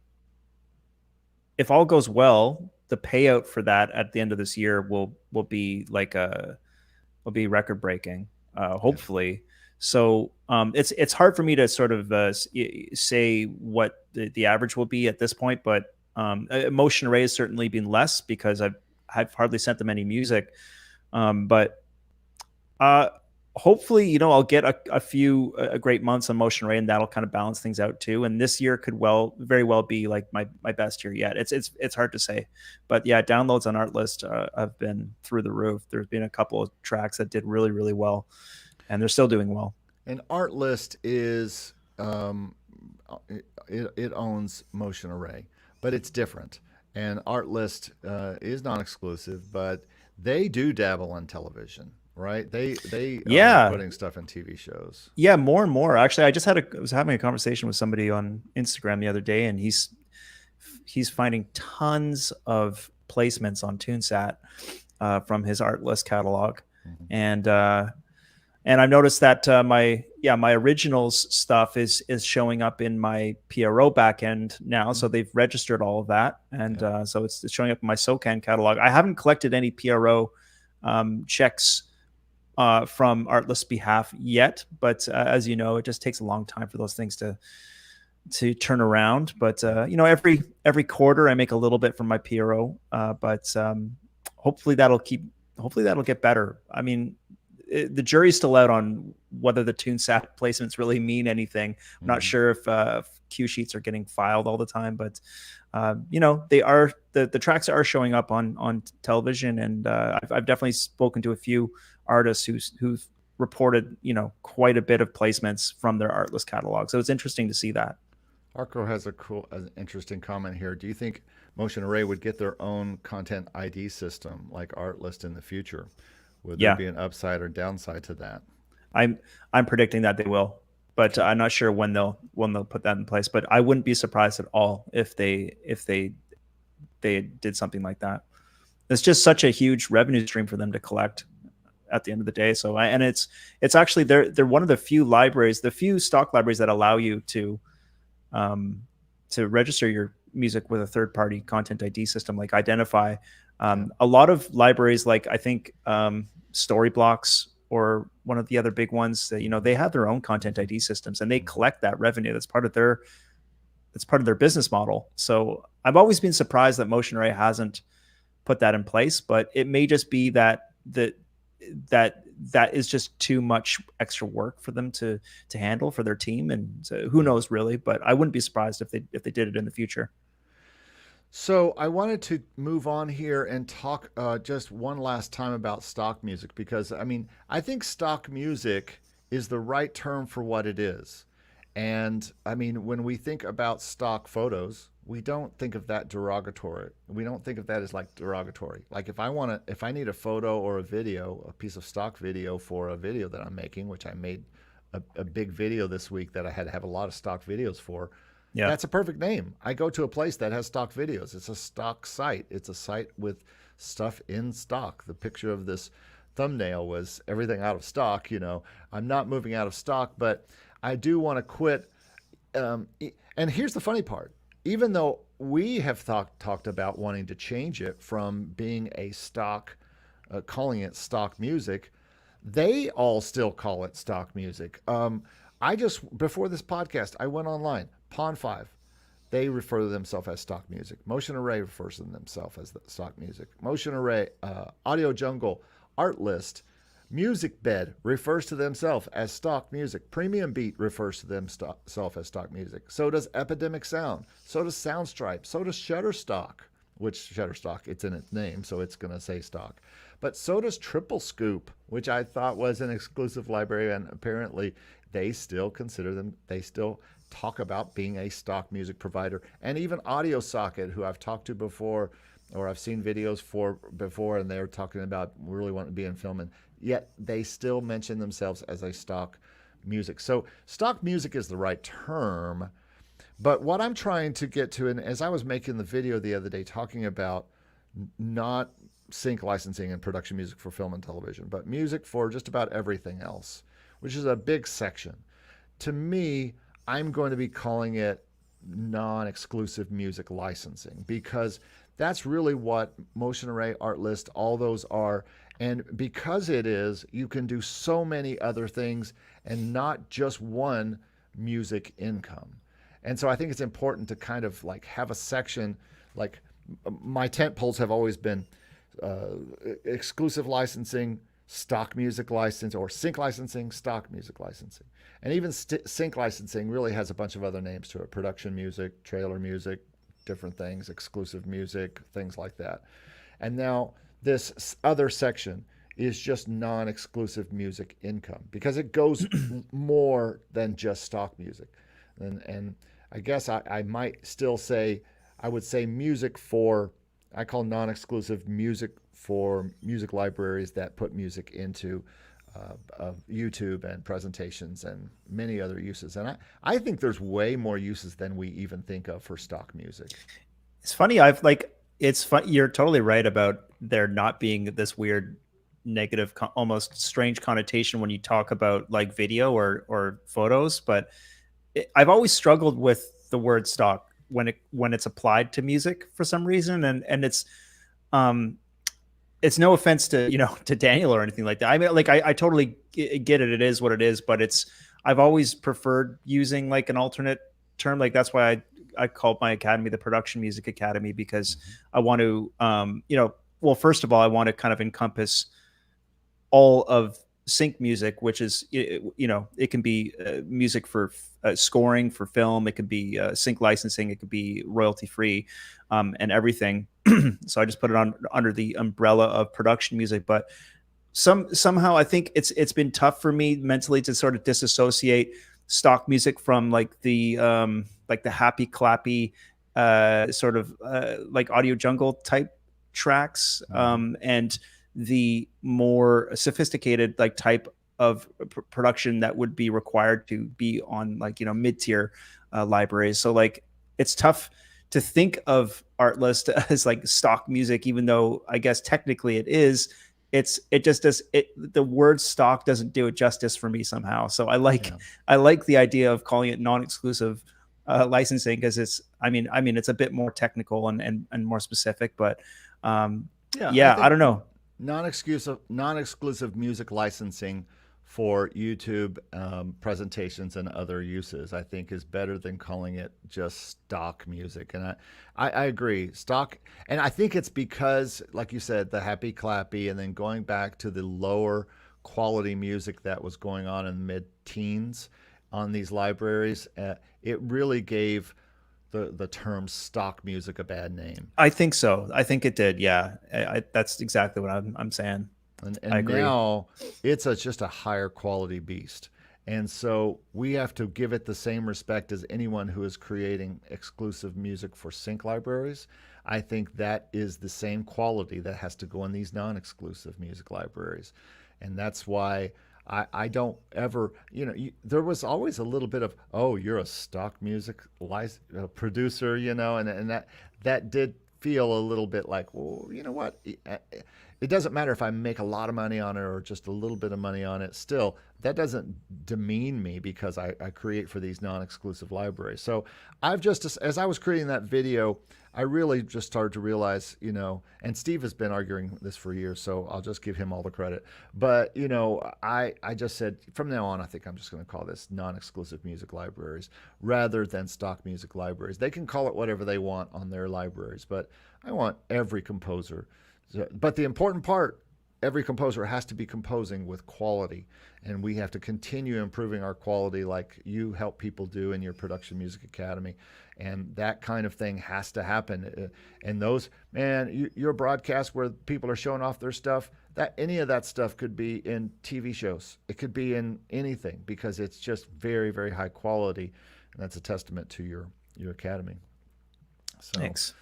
S2: all goes well, the payout for that at the end of this year will be like will be record breaking,
S1: Yeah.
S2: hopefully. So, it's hard for me to sort of say what the average will be at this point, but Motion Array has certainly been less because I've hardly sent them any music. But Uh, Hopefully, I'll get a few great months on Motion Array, and that'll kind of balance things out too. And this year could very well be like my best year yet. It's hard to say, but yeah, downloads on Artlist have been through the roof. There's been a couple of tracks that did really really well, and they're still doing well.
S1: And Artlist is it owns Motion Array, but it's different. And Artlist is non-exclusive, but they do dabble on television, right? They are
S2: Yeah,
S1: putting stuff in TV shows.
S2: yeah, more and more. Actually, I was having a conversation with somebody on Instagram the other day, and he's finding tons of placements on TuneSat from his Artlist catalog,
S1: Mhm.
S2: and and I've noticed that my originals stuff is showing up in my PRO backend now. So they've registered all of that, and
S1: Yeah.
S2: so it's showing up in my SOCAN catalog. I haven't collected any PRO checks from Artlist's behalf yet, but as you know, it just takes a long time for those things to turn around. But every quarter I make a little bit from my PRO, but hopefully that'll get better. I mean, the jury's still out on whether the TuneSat placements really mean anything. I'm not
S1: Mhm.
S2: sure if cue sheets are getting filed all the time, but they are the tracks are showing up on television, and I've definitely spoken to a few artists who've reported quite a bit of placements from their Artlist catalog. So it's interesting to see that.
S1: Arco has an interesting comment here. Do you think Motion Array would get their own content ID system like Artlist in the future? Would there
S2: Yeah,
S1: be an upside or downside to that?
S2: I'm I'm predicting that they will, but I'm not sure when they'll put that in place. But I wouldn't be surprised at all if they did something like that. It's just such a huge revenue stream for them to collect at the end of the day. So and it's actually they're one of the few libraries, the few stock libraries that allow you um, to register your music with a third party content ID system like Identify.
S1: Yeah.
S2: A lot of libraries, like I think Storyblocks or one of the other big ones, that they have their own content ID systems, and they collect that revenue. That's part of their business model. So I've always been surprised that Motion Array hasn't put that in place, but it may just be that is just too much extra work for them to handle for their team, and so who knows really. But I wouldn't be surprised if they did it in the future.
S1: So I wanted to move on here and talk just one last time about stock music because I mean I think stock music is the right term for what it is. And I mean when we think about stock photos, we don't think of that derogatory. We don't think of that as like derogatory. Like if I need a photo or a video, a piece of stock video for a video that I'm making, which I made a big video this week that I had to have a lot of stock videos for.
S2: Yeah.
S1: That's a perfect name. I go to a place that has stock videos. It's a stock site. It's a site with stuff in stock. The picture of this thumbnail was everything out of stock. I'm not moving out of stock, but I do want to quit. And here's the funny part. Even though we have talked about wanting to change it from being a stock, calling it stock music, they all still call it stock music. Before this podcast, I went online. Pond 5, they refer to themselves as stock music. Motion Array refers to themselves as the stock music. Motion Array, Audio Jungle, Artlist, Music Bed refers to themselves as stock music. Premium Beat refers to themselves as stock music. So does Epidemic Sound. So does Soundstripe. So does Shutterstock, which Shutterstock, it's in its name, so it's going to say stock. But so does Triple Scoop, which I thought was an exclusive library, and apparently they still talk about being a stock music provider. And even Audio Socket, who I've talked to before or I've seen videos for before, and they're talking about really wanting to be in film, and yet they still mention themselves as a stock music. So stock music is the right term. But what I'm trying to get to, and as I was making the video the other day talking about not sync licensing and production music for film and television, but music for just about everything else, which is a big section. To me, I'm going to be calling it non-exclusive music licensing because that's really what Motion Array, Artlist, all those are. And because it is, you can do so many other things and not just one music income. And so I think it's important to kind of like have a section, like my tent poles have always been exclusive licensing, stock music license or sync licensing, stock music licensing. And even sync licensing really has a bunch of other names to it: production music, trailer music, different things, exclusive music, things like that. And now this other section is just non-exclusive music income because it goes more than just stock music. And I guess I might still say, I would say music for, I call non-exclusive music for music libraries that put music into YouTube and presentations and many other uses. And I think there's way more uses than we even think of for stock music.
S2: It's funny. It's fun. You're totally right about there not being this weird negative, almost strange connotation when you talk about like video or photos. But I've always struggled with the word stock when it's applied to music for some reason. And um, it's no offense to, to Daniel or anything like that. I mean, like I totally get it. It is what it is, but I've always preferred using like an alternate term. Like that's why I called my academy the Production Music Academy, because I want to, well, first of all, I want to kind of encompass all of sync music, which is, it can be music for scoring for film. It could be sync licensing. It could be royalty free, and everything. So I just put it under the umbrella of production music. But somehow I think it's been tough for me mentally to sort of disassociate stock music from like the happy clappy sort of like Audio Jungle type tracks, and the more sophisticated like type of production that would be required to be on like mid-tier libraries. So like it's tough to think of Artlist as like stock music, even though I guess technically it is. It just does it. The word stock doesn't do it justice for me somehow. So I like the idea of calling it non-exclusive licensing, because it's a bit more technical and more specific. But I don't know.
S1: Non-exclusive music licensing for YouTube presentations and other uses, I think, is better than calling it just stock music. And I agree, stock. And I think it's because, like you said, the happy clappy, and then going back to the lower quality music that was going on in the mid-teens on these libraries, it really gave the term stock music a bad name.
S2: I think so. I think it did. Yeah, that's exactly what I'm saying.
S1: And
S2: I agree.
S1: Now it's just a higher quality beast. And so we have to give it the same respect as anyone who is creating exclusive music for sync libraries. I think that is the same quality that has to go in these non-exclusive music libraries. And that's why I don't ever, there was always a little bit of, oh, you're a stock music producer, and that did feel a little bit like, well, you know what? It doesn't matter if I make a lot of money on it or just a little bit of money on it. Still, that doesn't demean me because I create for these non-exclusive libraries. So I've just, as I was creating that video, I really just started to realize, and Steve has been arguing this for years, so I'll just give him all the credit. But, I just said, from now on, I think I'm just going to call this non-exclusive music libraries rather than stock music libraries. They can call it whatever they want on their libraries, but I want every composer. But the important part, every composer has to be composing with quality, and we have to continue improving our quality like you help people do in your Production Music Academy. And that kind of thing has to happen. And those, man, your broadcast where people are showing off their stuff, that any of that stuff could be in TV shows. It could be in anything because it's just very, very high quality. And that's a testament to your academy. So,
S2: Thanks.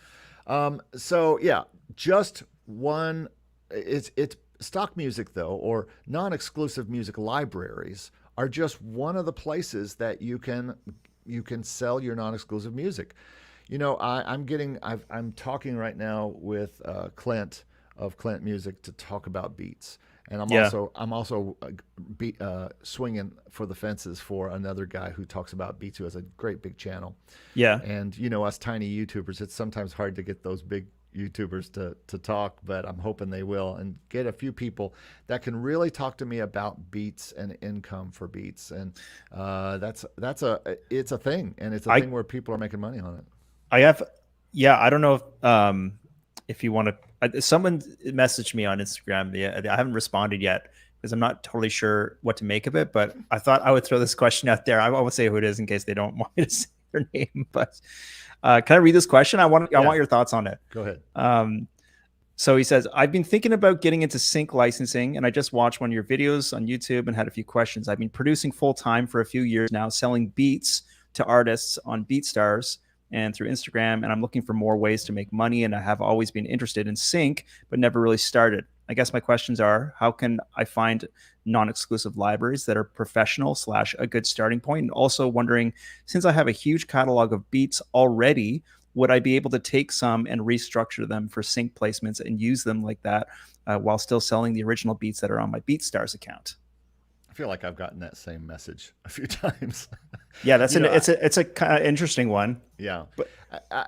S1: So yeah, just one, it's stock music though, or non-exclusive music libraries are just one of the places that you can sell your non-exclusive music. I'm talking right now with Clint of Clint Music to talk about beats, and I'm also swinging for the fences for another guy who talks about beats, who has a great big channel.
S2: Yeah,
S1: and us tiny YouTubers, it's sometimes hard to get those big YouTubers to talk, but I'm hoping they will, and get a few people that can really talk to me about beats and income for beats. And it's a thing, and it's a thing where people are making money on it.
S2: I don't know if if you want to, someone messaged me on Instagram. Yeah, I haven't responded yet because I'm not totally sure what to make of it. But I thought I would throw this question out there. I won't say who it is in case they don't want me to say their name. But can I read this question? I want your thoughts on it.
S1: Go ahead.
S2: So he says, I've been thinking about getting into sync licensing, and I just watched one of your videos on YouTube and had a few questions. I've been producing full time for a few years now, selling beats to artists on BeatStars and through Instagram, and I'm looking for more ways to make money, and I have always been interested in sync, but never really started. I guess my questions are, how can I find non-exclusive libraries that are professional / a good starting point? And also wondering, since I have a huge catalog of beats already, would I be able to take some and restructure them for sync placements and use them like that while still selling the original beats that are on my BeatStars account?
S1: I feel like I've gotten that same message a few times.
S2: Yeah, it's a kind of interesting one.
S1: Yeah, but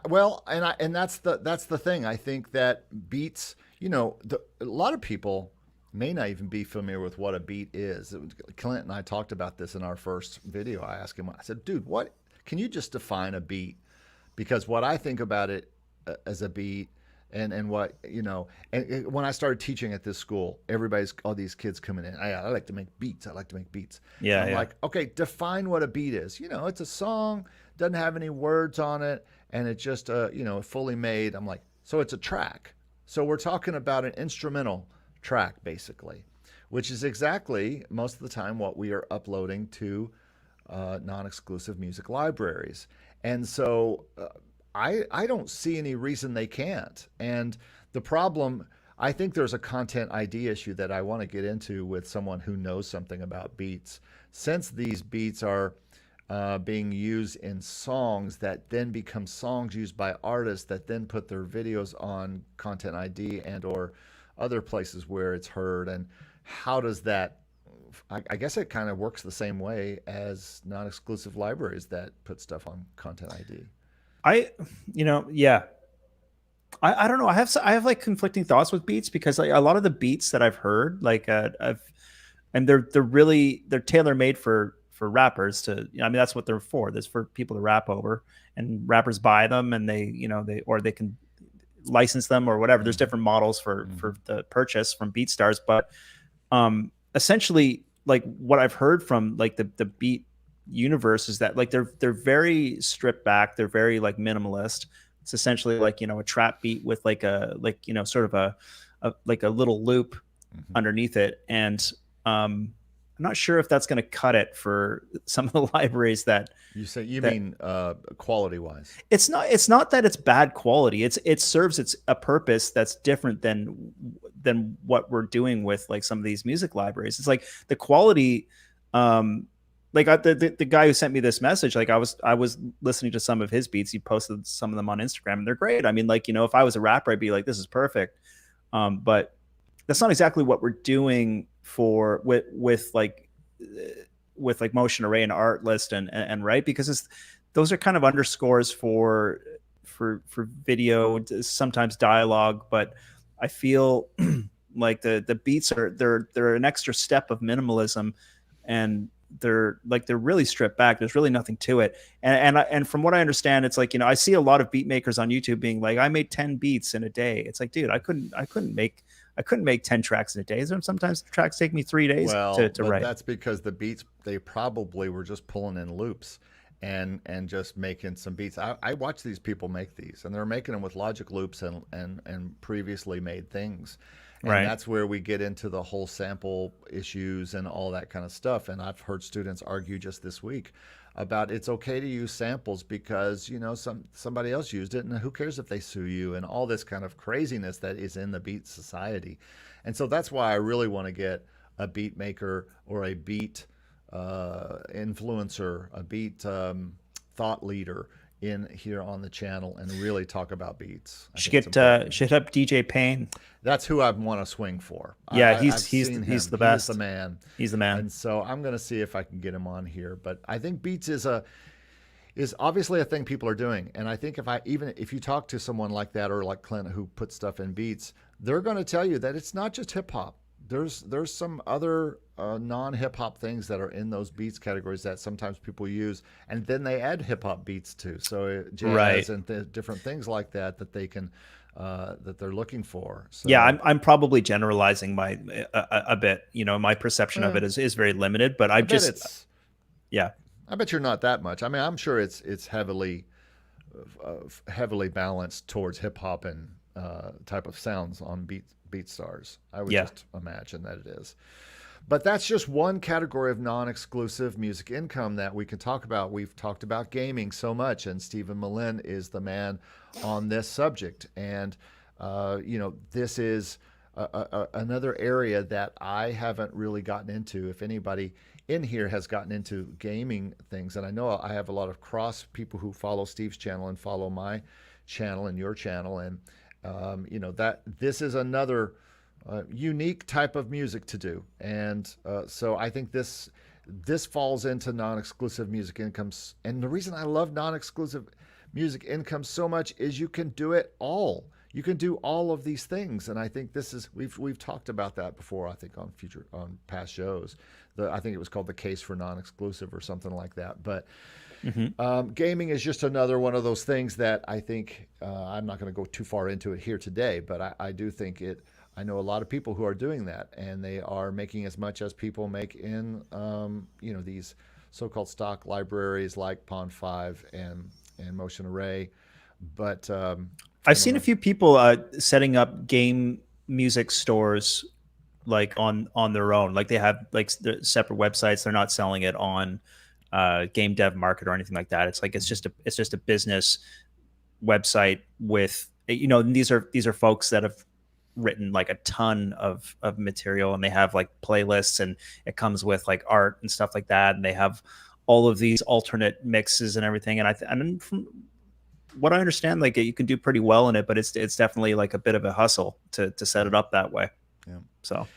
S1: well, and that's the thing. I think that beats, a lot of people may not even be familiar with what a beat is. Clint and I talked about this in our first video. I asked him, I said, dude, what can you just define a beat? Because what I think about it as a beat, and what, and when I started teaching at this school, all these kids coming in, I like to make beats. I like to make beats.
S2: Yeah.
S1: I'm like, okay, define what a beat is. It's a song, doesn't have any words on it, and it's just, fully made. I'm like, so it's a track. So we're talking about an instrumental track, basically, which is exactly most of the time what we are uploading to non-exclusive music libraries. And so I don't see any reason they can't. And the problem, I think there's a content ID issue that I want to get into with someone who knows something about beats. Since these beats are being used in songs that then become songs used by artists that then put their videos on content ID and or other places where it's heard, and how does that, I guess it kind of works the same way as non-exclusive libraries that put stuff on Content ID.
S2: I don't know. I have like conflicting thoughts with beats because like a lot of the beats that I've heard, like they're tailor made for rappers to. That's what they're for. That's for people to rap over, and rappers buy them, and they can license them or whatever. There's different models for the purchase from BeatStars, but essentially, like what I've heard from like the beat universe is that like they're very stripped back. They're very like minimalist. It's essentially like a trap beat with like a sort of a like a little loop underneath it, and I'm not sure if that's going to cut it for some of the libraries that
S1: you mean quality wise.
S2: It's not that it's bad quality. It serves a purpose that's different than what we're doing with like some of these music libraries. It's like the quality, like the guy who sent me this message, like I was listening to some of his beats. He posted some of them on Instagram, and they're great. I mean, like, if I was a rapper, I'd be like, this is perfect. But that's not exactly what we're doing with Motion Array and Artlist and right, because those are kind of underscores for video, sometimes dialogue, but I feel like the beats they're an extra step of minimalism, and they're really stripped back. There's really nothing to it. And from what I understand, it's like, I see a lot of beat makers on YouTube being like, I made 10 beats in a day. It's like, dude, I couldn't make 10 tracks in a day. Sometimes tracks take me 3 days to write.
S1: That's because the beats, they probably were just pulling in loops and just making some beats. I watch these people make these, and they're making them with Logic loops and previously made things. And
S2: right.
S1: That's where we get into the whole sample issues and all that kind of stuff. And I've heard students argue just this week about it's okay to use samples because, somebody else used it, and who cares if they sue you, and all this kind of craziness that is in the beat society. And so that's why I really want to get a beat maker or a beat influencer, a beat thought leader in here on the channel and really talk about beats.
S2: Should hit up DJ Payne.
S1: That's who I want to swing for.
S2: Yeah, he's the best.
S1: He's the man.
S2: He's the man.
S1: And so I'm going to see if I can get him on here. But I think beats is obviously a thing people are doing. And I think if you talk to someone like that, or like Clint who puts stuff in beats, they're going to tell you that it's not just hip hop. There's some other non-hip hop things that are in those beats categories that sometimes people use, and then they add hip hop beats to. So jazz
S2: right.
S1: and different things like that they can that they're looking for.
S2: Yeah,
S1: So
S2: I'm probably generalizing my a bit. My perception of
S1: eh,
S2: it is very limited, but
S1: I
S2: I've
S1: bet
S2: just
S1: it's
S2: yeah.
S1: I bet you're not that much. I mean, I'm sure it's heavily balanced towards hip hop and type of sounds on BeatStars. I would
S2: Yeah.
S1: just imagine that it is. But that's just one category of non-exclusive music income that we can talk about. We've talked about gaming so much, and Stephen Malin is the man on this subject. And this is another area that I haven't really gotten into. If anybody in here has gotten into gaming things, and I know I have a lot of cross people who follow Steve's channel and follow my channel and your channel, and that this is another unique type of music to do, and so I think this falls into non-exclusive music incomes. And the reason I love non-exclusive music income so much is you can do it all. You can do all of these things, and I think this is we've talked about that before. I think on past shows, I think it was called the case for non-exclusive or something like that. But gaming is just another one of those things that I think I'm not going to go too far into it here today, but I do think it. I know a lot of people who are doing that, and they are making as much as people make in these so-called stock libraries like Pond5 and Motion Array. But
S2: I've seen a few people setting up game music stores like on their own. Like they have like separate websites. They're not selling it on Game Dev Market or anything like that. It's like it's just a business website with and these are folks that have written like a ton of material, and they have like playlists, and it comes with like art and stuff like that, and they have all of these alternate mixes and everything. And and from what I understand, like you can do pretty well in it, but it's definitely like a bit of a hustle to set it up that way.
S1: yeah,
S2: So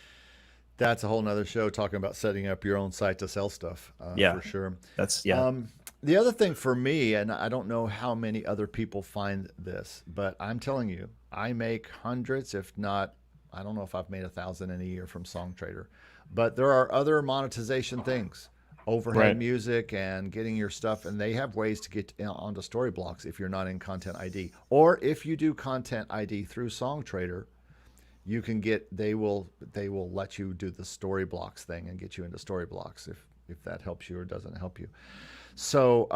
S1: that's a whole nother show talking about setting up your own site to sell stuff,
S2: yeah,
S1: for sure.
S2: that's
S1: The other thing for me, and I don't know how many other people find this, but I'm telling you, I make hundreds, if not, I don't know if I've made 1,000 in a year from SongTrader. But there are other monetization things, overhead
S2: Right.
S1: music and getting your stuff, and they have ways to get onto Storyblocks if you're not in Content ID. Or if you do Content ID through SongTrader, you can they will let you do the Storyblocks thing and get you into Storyblocks if that helps you or doesn't help you. So,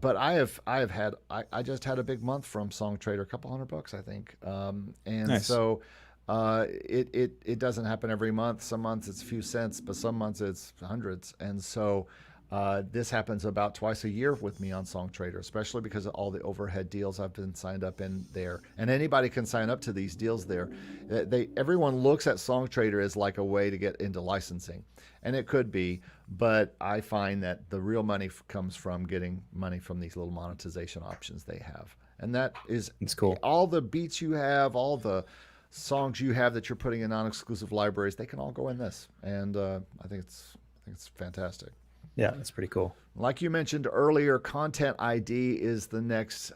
S1: but I just had a big month from SongTrader, a couple $100, I think. And
S2: Nice.
S1: so, it doesn't happen every month. Some months it's a few cents, but some months it's hundreds. And so, this happens about twice a year with me on SongTrader, especially because of all the overhead deals I've been signed up in there. And anybody can sign up to these deals there. Everyone looks at SongTrader as like a way to get into licensing, and it could be, but I find that the real money comes from getting money from these little monetization options they have. And that is
S2: It's cool.
S1: all the beats you have, all the songs you have that you're putting in non-exclusive libraries, they can all go in this. And I think it's fantastic.
S2: Yeah, that's pretty cool.
S1: Like you mentioned earlier, Content ID is the next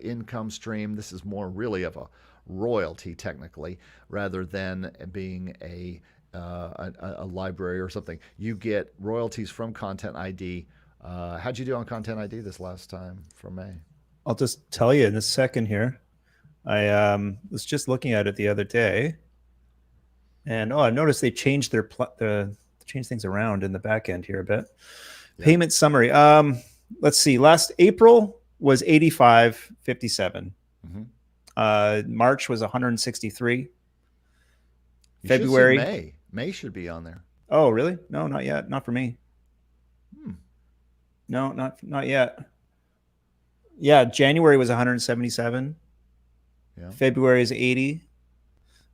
S1: income stream. This is more really of a royalty, technically, rather than being a library or something. You get royalties from Content ID. How'd you do on Content ID this last time from May?
S2: I'll just tell you in a second here. I was just looking at it the other day, and I noticed they changed change things around in the back end here a bit.
S1: Yeah.
S2: Payment summary. Let's see. Last April was 85.57. March was 163.
S1: You
S2: February.
S1: should see May should be on there.
S2: Oh, really? No, not yet. Not for me. No, not yet. Yeah, January was 177.
S1: Yeah.
S2: February is 80.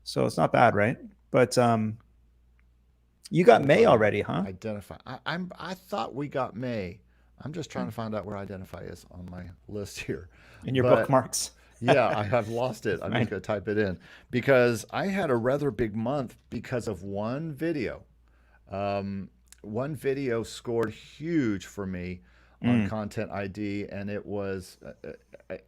S2: So it's not bad, right? But you got May already, huh?
S1: Identify. I thought we got May. I'm just trying to find out where Identify is on my list here.
S2: In your bookmarks.
S1: Yeah, I have lost it. I'm just going to type it in because I had a rather big month because of one video. One video scored huge for me on Content ID, and it was,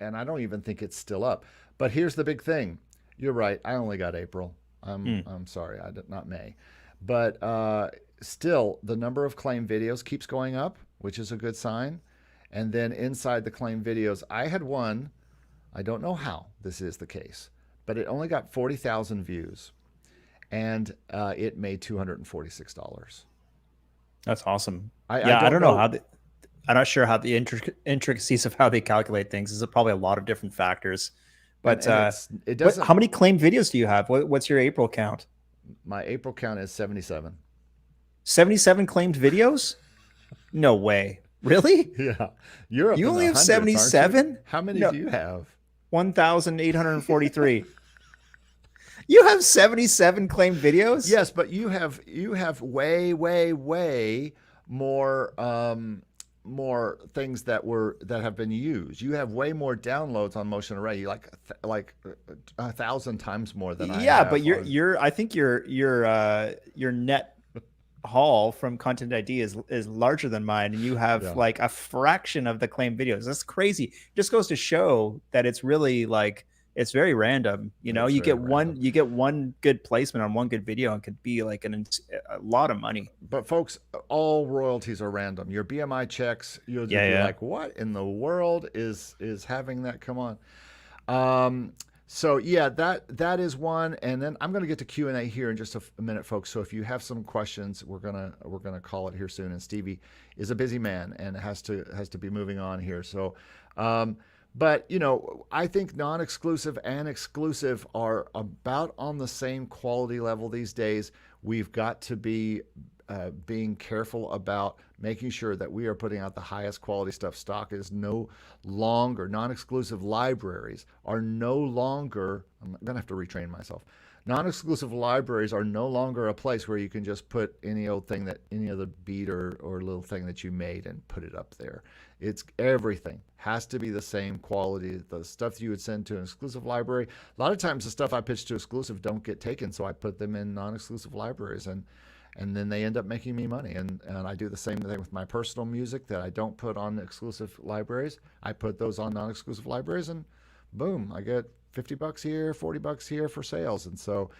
S1: and I don't even think it's still up. But here's the big thing. You're right. I only got April. I'm sorry. I did not May. But still, the number of claim videos keeps going up, which is a good sign. And then inside the claim videos, I had one. I don't know how this is the case, but it only got 40,000 views, and it made $246.
S2: That's awesome.
S1: I
S2: Yeah, I
S1: don't
S2: don't know
S1: know.
S2: how I'm not sure how the intricacies of how they calculate things. There's probably a lot of different factors. But
S1: And it doesn't.
S2: how many claimed videos do you have? What's your April count?
S1: My April count is 77.
S2: 77 claimed videos? No way. Really?
S1: Yeah, you're up
S2: You
S1: in
S2: only
S1: the
S2: have
S1: hundreds, aren't you?
S2: 77?
S1: How many
S2: No,
S1: do you have?
S2: 1,843. You have 77 claimed videos?
S1: Yes, but you have way more more things that have been used. You have way more downloads on Motion Array, like 1,000 times more than I
S2: Yeah,
S1: have.
S2: but I think your net haul from Content ID is larger than mine, and you have
S1: Yeah,
S2: like a fraction of the claimed videos. That's crazy. It just goes to show that it's really like it's very random.
S1: it's
S2: You
S1: very
S2: get
S1: random.
S2: one good placement on one good video and could be like a lot of money.
S1: But folks, all royalties are random. Your BMI checks, you'll just
S2: Yeah,
S1: be
S2: yeah.
S1: like, "What in the world is having that come on?" So yeah, that is one, and then I'm going to get to Q&A here in just a minute, folks. So if you have some questions, we're gonna call it here soon. And Stevie is a busy man and has to be moving on here. So, but I think non-exclusive and exclusive are about on the same quality level these days. We've got to be being careful about making sure that we are putting out the highest quality stuff. Stock is no longer, non-exclusive libraries are no longer, I'm going to have to retrain myself. Non-exclusive libraries are no longer a place where you can just put any old thing any other beat or little thing that you made and put it up there. It's everything has to be the same quality. The stuff you would send to an exclusive library, a lot of times the stuff I pitch to exclusive don't get taken, so I put them in non-exclusive libraries, and then they end up making me money. And I do the same thing with my personal music that I don't put on exclusive libraries. I put those on non-exclusive libraries, and boom, I get $50 here, $40 here for sales. And so,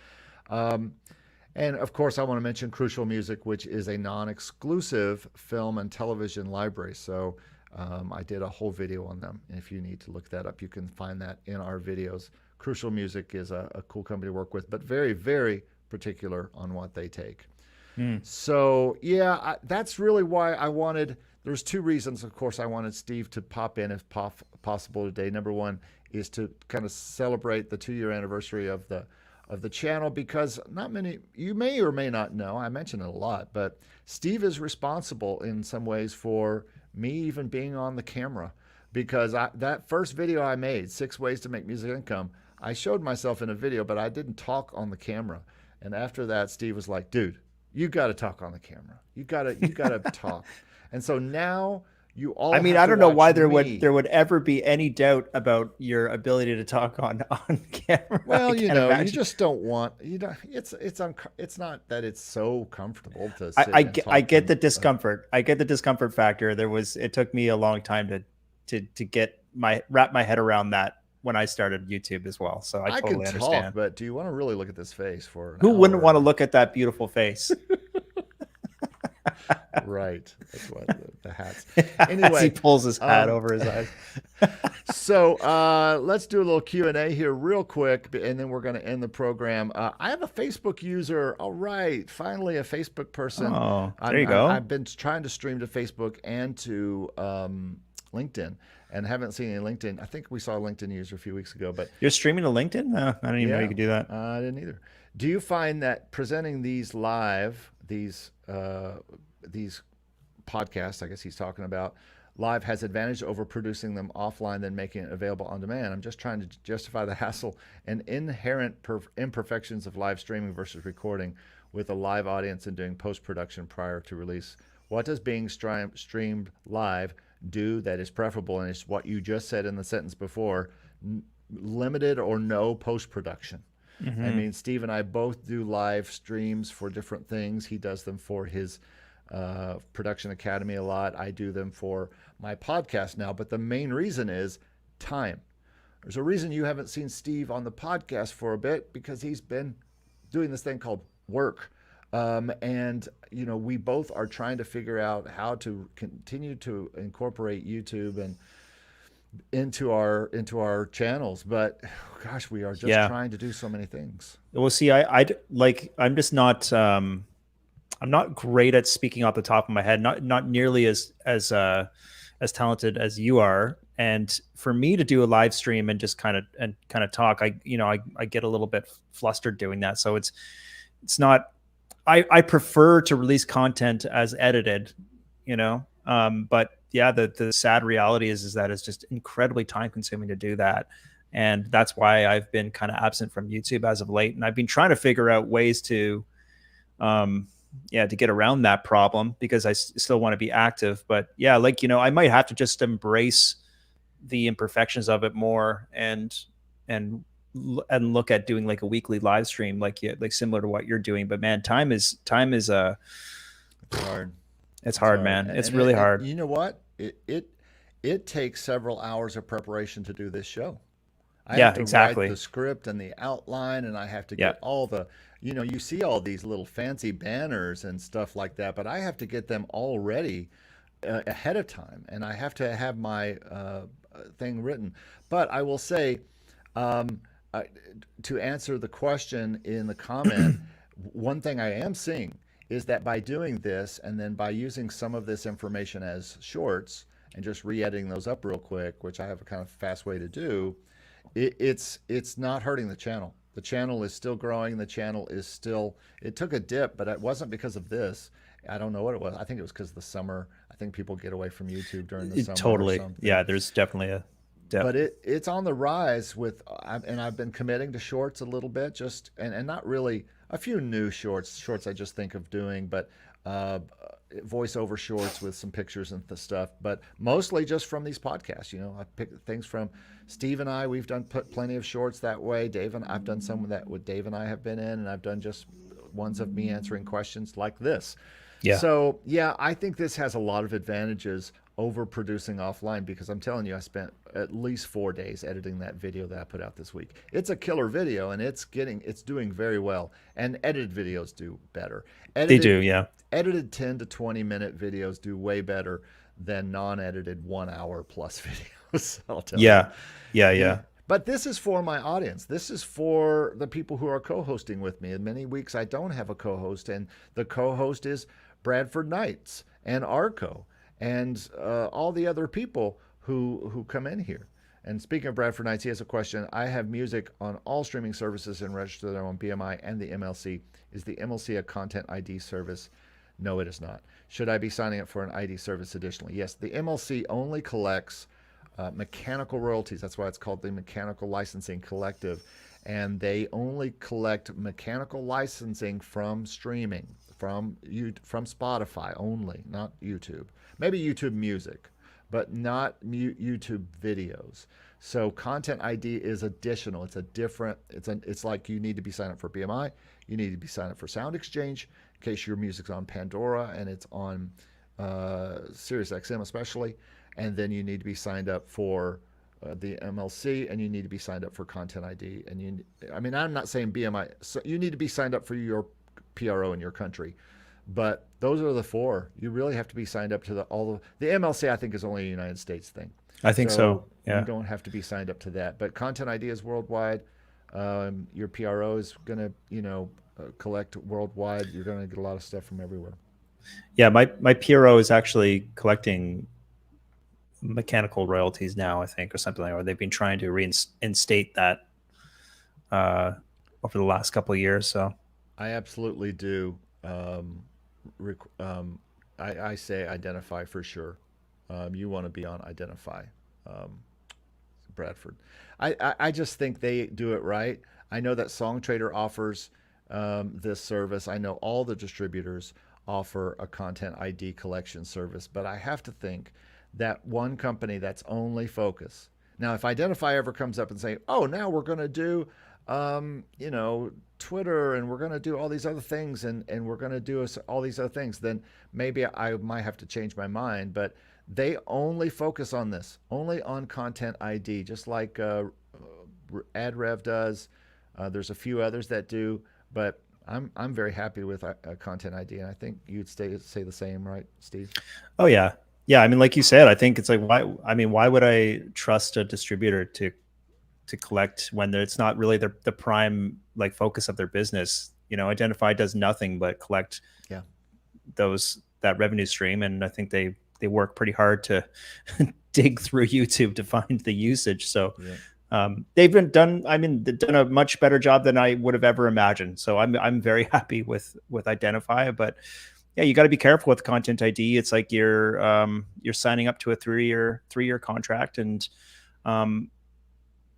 S1: and of course, I want to mention Crucial Music, which is a non-exclusive film and television library. So I did a whole video on them. And if you need to look that up, you can find that in our videos. Crucial Music is a cool company to work with, but very, very particular on what they take. So yeah, that's really why I wanted. There's two reasons, of course, I wanted Steve to pop in if possible today. Number one is to kind of celebrate the 2-year anniversary of the channel, because not many, you may or may not know, I mention it a lot, but Steve is responsible in some ways for me even being on the camera, because that first video I made, 6 Ways to Make Music Income, I showed myself in a video, but I didn't talk on the camera. And after that, Steve was like, dude, you got to talk on the camera. You got to talk. And so now you all
S2: I mean,
S1: have
S2: I
S1: to
S2: don't know why
S1: watch me.
S2: there would ever be any doubt about your ability to talk on camera.
S1: Well,
S2: I can't
S1: you
S2: imagine.
S1: just don't want, it's not that it's so comfortable to
S2: I,
S1: sit
S2: I,
S1: and
S2: get-
S1: talk
S2: I get
S1: and,
S2: the discomfort. I get the discomfort factor. It took me a long time to wrap my head around that when I started YouTube as well. So I
S1: I can
S2: totally
S1: talk,
S2: understand.
S1: but do you want to really look at this face for an
S2: Who wouldn't want to
S1: hour?
S2: look at that beautiful face?
S1: Right. That's what the hats.
S2: As he
S1: Anyway,
S2: pulls his hat over his eyes.
S1: so let's do a little Q&A here real quick, and then we're going to end the program. I have a Facebook user. All right. Finally, a Facebook person.
S2: Oh, there you go.
S1: I've been trying to stream to Facebook and to LinkedIn, and haven't seen any LinkedIn. I think we saw a LinkedIn user a few weeks ago, but
S2: You're streaming to LinkedIn? No, I didn't even know you could do that.
S1: I didn't either. Do you find that presenting these live, these podcasts, I guess he's talking about, live has advantage over producing them offline than making it available on demand? I'm just trying to justify the hassle and inherent imperfections of live streaming versus recording with a live audience and doing post-production prior to release. What does being streamed live do that is preferable? And it's what you just said in the sentence before, limited or no post-production. I mean, Steve and I both do live streams for different things. He does them for his Production Academy a lot. I do them for my podcast now. But the main reason is time. There's a reason you haven't seen Steve on the podcast for a bit, because he's been doing this thing called work. And, we both are trying to figure out how to continue to incorporate YouTube and into our channels. But gosh, we are just
S2: Yeah.
S1: trying to do so many things.
S2: Well, see, like, I'm just not, I'm not great at speaking off the top of my head. Not nearly as talented as you are. And for me to do a live stream and just kind of talk, I get a little bit flustered doing that. So it's not. I prefer to release content as edited, you know. But yeah, the sad reality is that it's just incredibly time consuming to do that. And that's why I've been kind of absent from YouTube as of late. And I've been trying to figure out ways to, um, yeah, to get around that problem because still want to be active. But yeah, like, I might have to just embrace the imperfections of it more and and look at doing like a weekly live stream, like similar to what you're doing. But man, time is
S1: It's hard.
S2: it's
S1: It's
S2: hard,
S1: hard,
S2: man. It's really
S1: and
S2: hard.
S1: you know what? It takes several hours of preparation to do this show. I have
S2: Yeah,
S1: to write the
S2: exactly.
S1: script and the outline, and I have to
S2: Yeah.
S1: get all the, you see all these little fancy banners and stuff like that, but I have to get them all ready ahead of time, and I have to have my thing written. But I will say, um, I, to answer the question in the comment, one thing I am seeing is that by doing this and then by using some of this information as shorts and just re-editing those up real quick, which I have a kind of fast way to do, it's not hurting the channel. The channel is still growing. The channel is still. It took a dip, but it wasn't because of this. I don't know what it was. I think it was because of the summer. I think people get away from YouTube during the
S2: It
S1: summer or
S2: totally.
S1: something.
S2: Yeah, there's definitely a dip.
S1: But it's on the rise with, and I've been committing to shorts a little bit, just and not really a few new shorts I just think of doing, but uh, voiceover shorts with some pictures and stuff, but mostly just from these podcasts. I pick things from Steve and I. We've done plenty of shorts that way. Dave and I've done some of that with Dave and I have been in, and I've done just ones of me answering questions like this.
S2: Yeah.
S1: So yeah, I think this has a lot of advantages over producing offline because I'm telling you, I spent at least 4 days editing that video that I put out this week. It's a killer video and it's doing very well. And edited videos do better.
S2: They do,
S1: Edited
S2: yeah.
S1: edited 10 to 20 minute videos do way better than non-edited 1 hour plus videos. I'll tell you.
S2: Yeah. Yeah,
S1: Yeah.
S2: yeah.
S1: But this is for my audience. This is for the people who are co-hosting with me. In many weeks, I don't have a co-host, and the co-host is Bradford Knights and Arco and all the other people who come in here. And speaking of Bradford Knights, he has a question. I have music on all streaming services and registered them on BMI and the MLC. Is the MLC a content ID service? No, it is not. Should I be signing up for an ID service additionally? Yes, the MLC only collects mechanical royalties. That's why it's called the Mechanical Licensing Collective. And they only collect mechanical licensing from streaming, from Spotify only, not YouTube. Maybe YouTube Music, but not YouTube videos. So Content ID is additional. It's a different. It's like you need to be signed up for BMI. You need to be signed up for Sound Exchange in case your music's on Pandora and it's on Sirius XM especially. And then you need to be signed up for the MLC, and you need to be signed up for Content ID. And I'm not saying BMI. So you need to be signed up for your PRO in your country, but those are the four. You really have to be signed up to the MLC. I think is only a United States thing.
S2: I think so.
S1: You
S2: Yeah.
S1: don't have to be signed up to that. But Content ID is worldwide. Your PRO is going to, collect worldwide. You're going to get a lot of stuff from everywhere.
S2: Yeah, my PRO is actually collecting mechanical royalties now, I think, or something like that. Or they've been trying to reinstate that over the last couple of years. So
S1: I absolutely do. I say identify for sure. You want to be on identify, um, Bradford. I just think they do it right. I know that SongTrader offers this service. I know all the distributors offer a content ID collection service, but I have to think that one company that's only focus. Now, if Identify ever comes up and say, "Oh, now we're going to do, Twitter, and we're going to do all these other things, and we're going to do all these other things," then maybe I might have to change my mind. But they only focus on this, only on Content ID, just like AdRev does. There's a few others that do, but I'm very happy with Content ID, and I think you'd say the same, right, Steve?
S2: oh yeah. Yeah, I mean, like you said, I think it's like, why would I trust a distributor to collect when it's not really the prime like focus of their business? Identify does nothing but collect
S1: Yeah.
S2: that revenue stream, and I think they work pretty hard to dig through YouTube to find the usage. So
S1: Yeah.
S2: they've done a much better job than I would have ever imagined. So I'm very happy with Identify. But yeah, you got to be careful with Content ID. It's like you're signing up to a three-year contract, and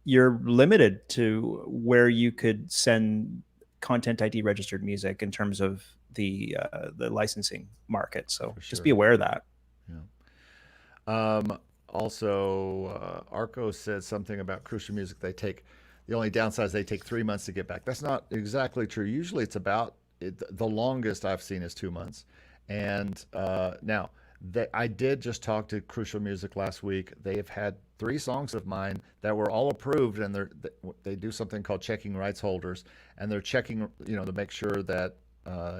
S2: you're limited to where you could send Content ID registered music in terms of the licensing market. So just be aware of that.
S1: Yeah. Also, Arco said something about Crucial Music. The only downside is they take 3 months to get back. That's not exactly true. Usually it's the longest I've seen is 2 months. And now, I did just talk to Crucial Music last week. They have had 3 songs of mine that were all approved, and they do something called checking rights holders, and they're checking, to make sure that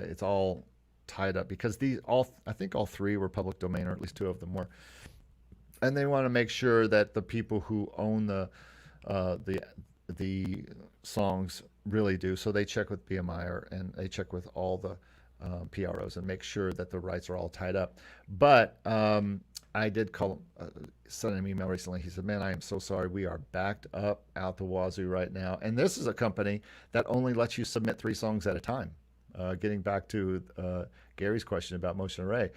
S1: it's all tied up, because I think all 3 were public domain, or at least 2 of them were. And they want to make sure that the people who own the songs really do. So they check with BMI, and they check with all the PROs and make sure that the rights are all tied up. But I did send him an email recently. He said, "Man, I am so sorry. We are backed up out the wazoo right now." And this is a company that only lets you submit 3 songs at a time. Getting back to Gary's question about Motion Array,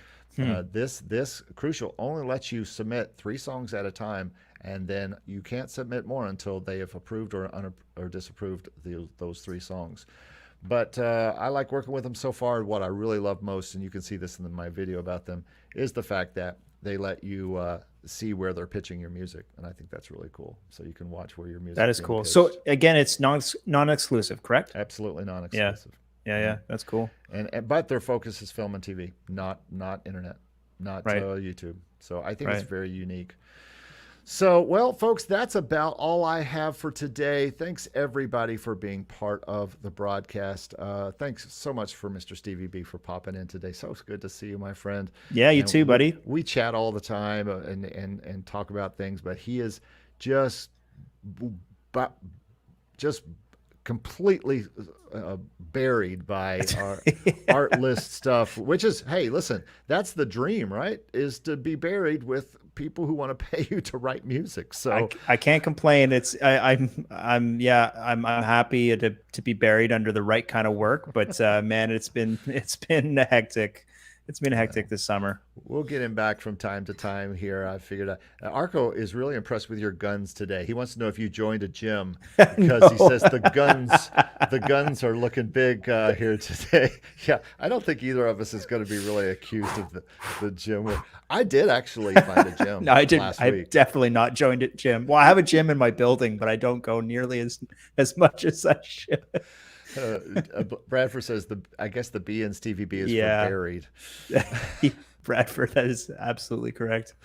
S1: this Crucial only lets you submit 3 songs at a time, and then you can't submit more until they have approved or disapproved those 3 songs. But I like working with them so far. What I really love most, and you can see this in my video about them, is the fact that they let you see where they're pitching your music, and I think that's really cool. So you can watch where your music.
S2: That is cool. Pitched. So again, it's non-exclusive, correct?
S1: Absolutely non-exclusive.
S2: Yeah, that's cool.
S1: But their focus is film and TV, not internet, not YouTube. So I think it's very unique. So, well, folks, that's about all I have for today. Thanks, everybody, for being part of the broadcast. Thanks so much for Mr. Stevie B for popping in today. So it's good to see you, my friend.
S2: Yeah, you too, buddy.
S1: We chat all the time and talk about things, but he is just completely buried by our art list stuff, which is, hey, listen, that's the dream, right? Is to be buried with people who want to pay you to write music. So
S2: I can't complain. I'm happy to be buried under the right kind of work, but man, it's been hectic. It's been hectic this summer.
S1: We'll get him back from time to time here. I figured out. Arco is really impressed with your guns today. He wants to know if you joined a gym, because he says the guns are looking big here today. Yeah, I don't think either of us is going to be really accused of the gym. I did actually find a gym.
S2: No, I didn't. I definitely not joined a gym. Well, I have a gym in my building, but I don't go nearly as much as I should.
S1: Bradford says I guess the B in Stevie B is for buried.
S2: Bradford, that is absolutely correct.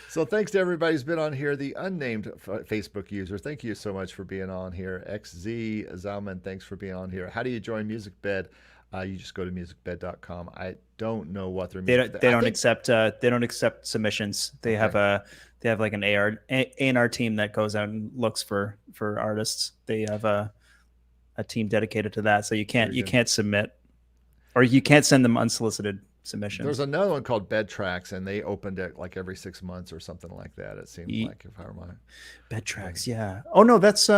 S1: So thanks to everybody who's been on here. The unnamed Facebook user, thank you so much for being on here. XZ Zalman, thanks for being on here. How do you join MusicBed? You just go to musicbed.com. I don't know what they're.
S2: They don't accept submissions. They have like an A&R team that goes out and looks for artists. They have a team dedicated to that, so you can't submit, or you can't send them unsolicited submissions.
S1: There's another one called Bed Tracks, and they opened it like every 6 months or something like that. It seems like, if I remember.
S2: Bed Tracks, yeah. Oh no, that's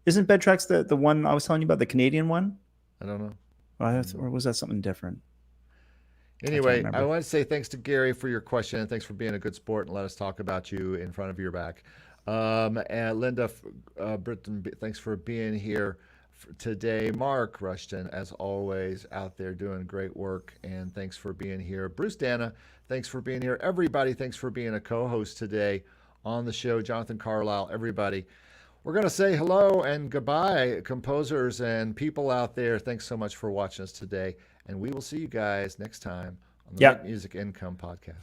S2: isn't Bed Tracks the one I was telling you about, the Canadian one?
S1: I don't know.
S2: Or was that something different?
S1: Anyway, I want to say thanks to Gary for your question, and thanks for being a good sport and let us talk about you in front of your back. And Linda Britton, thanks for being here today. Mark Rushton, as always, out there doing great work, and thanks for being here. Bruce Dana, thanks for being here. Everybody, thanks for being a co-host today on the show. Jonathan Carlisle, everybody. We're going to say hello and goodbye, composers and people out there. Thanks so much for watching us today, and we will see you guys next time on the Music Income Podcast.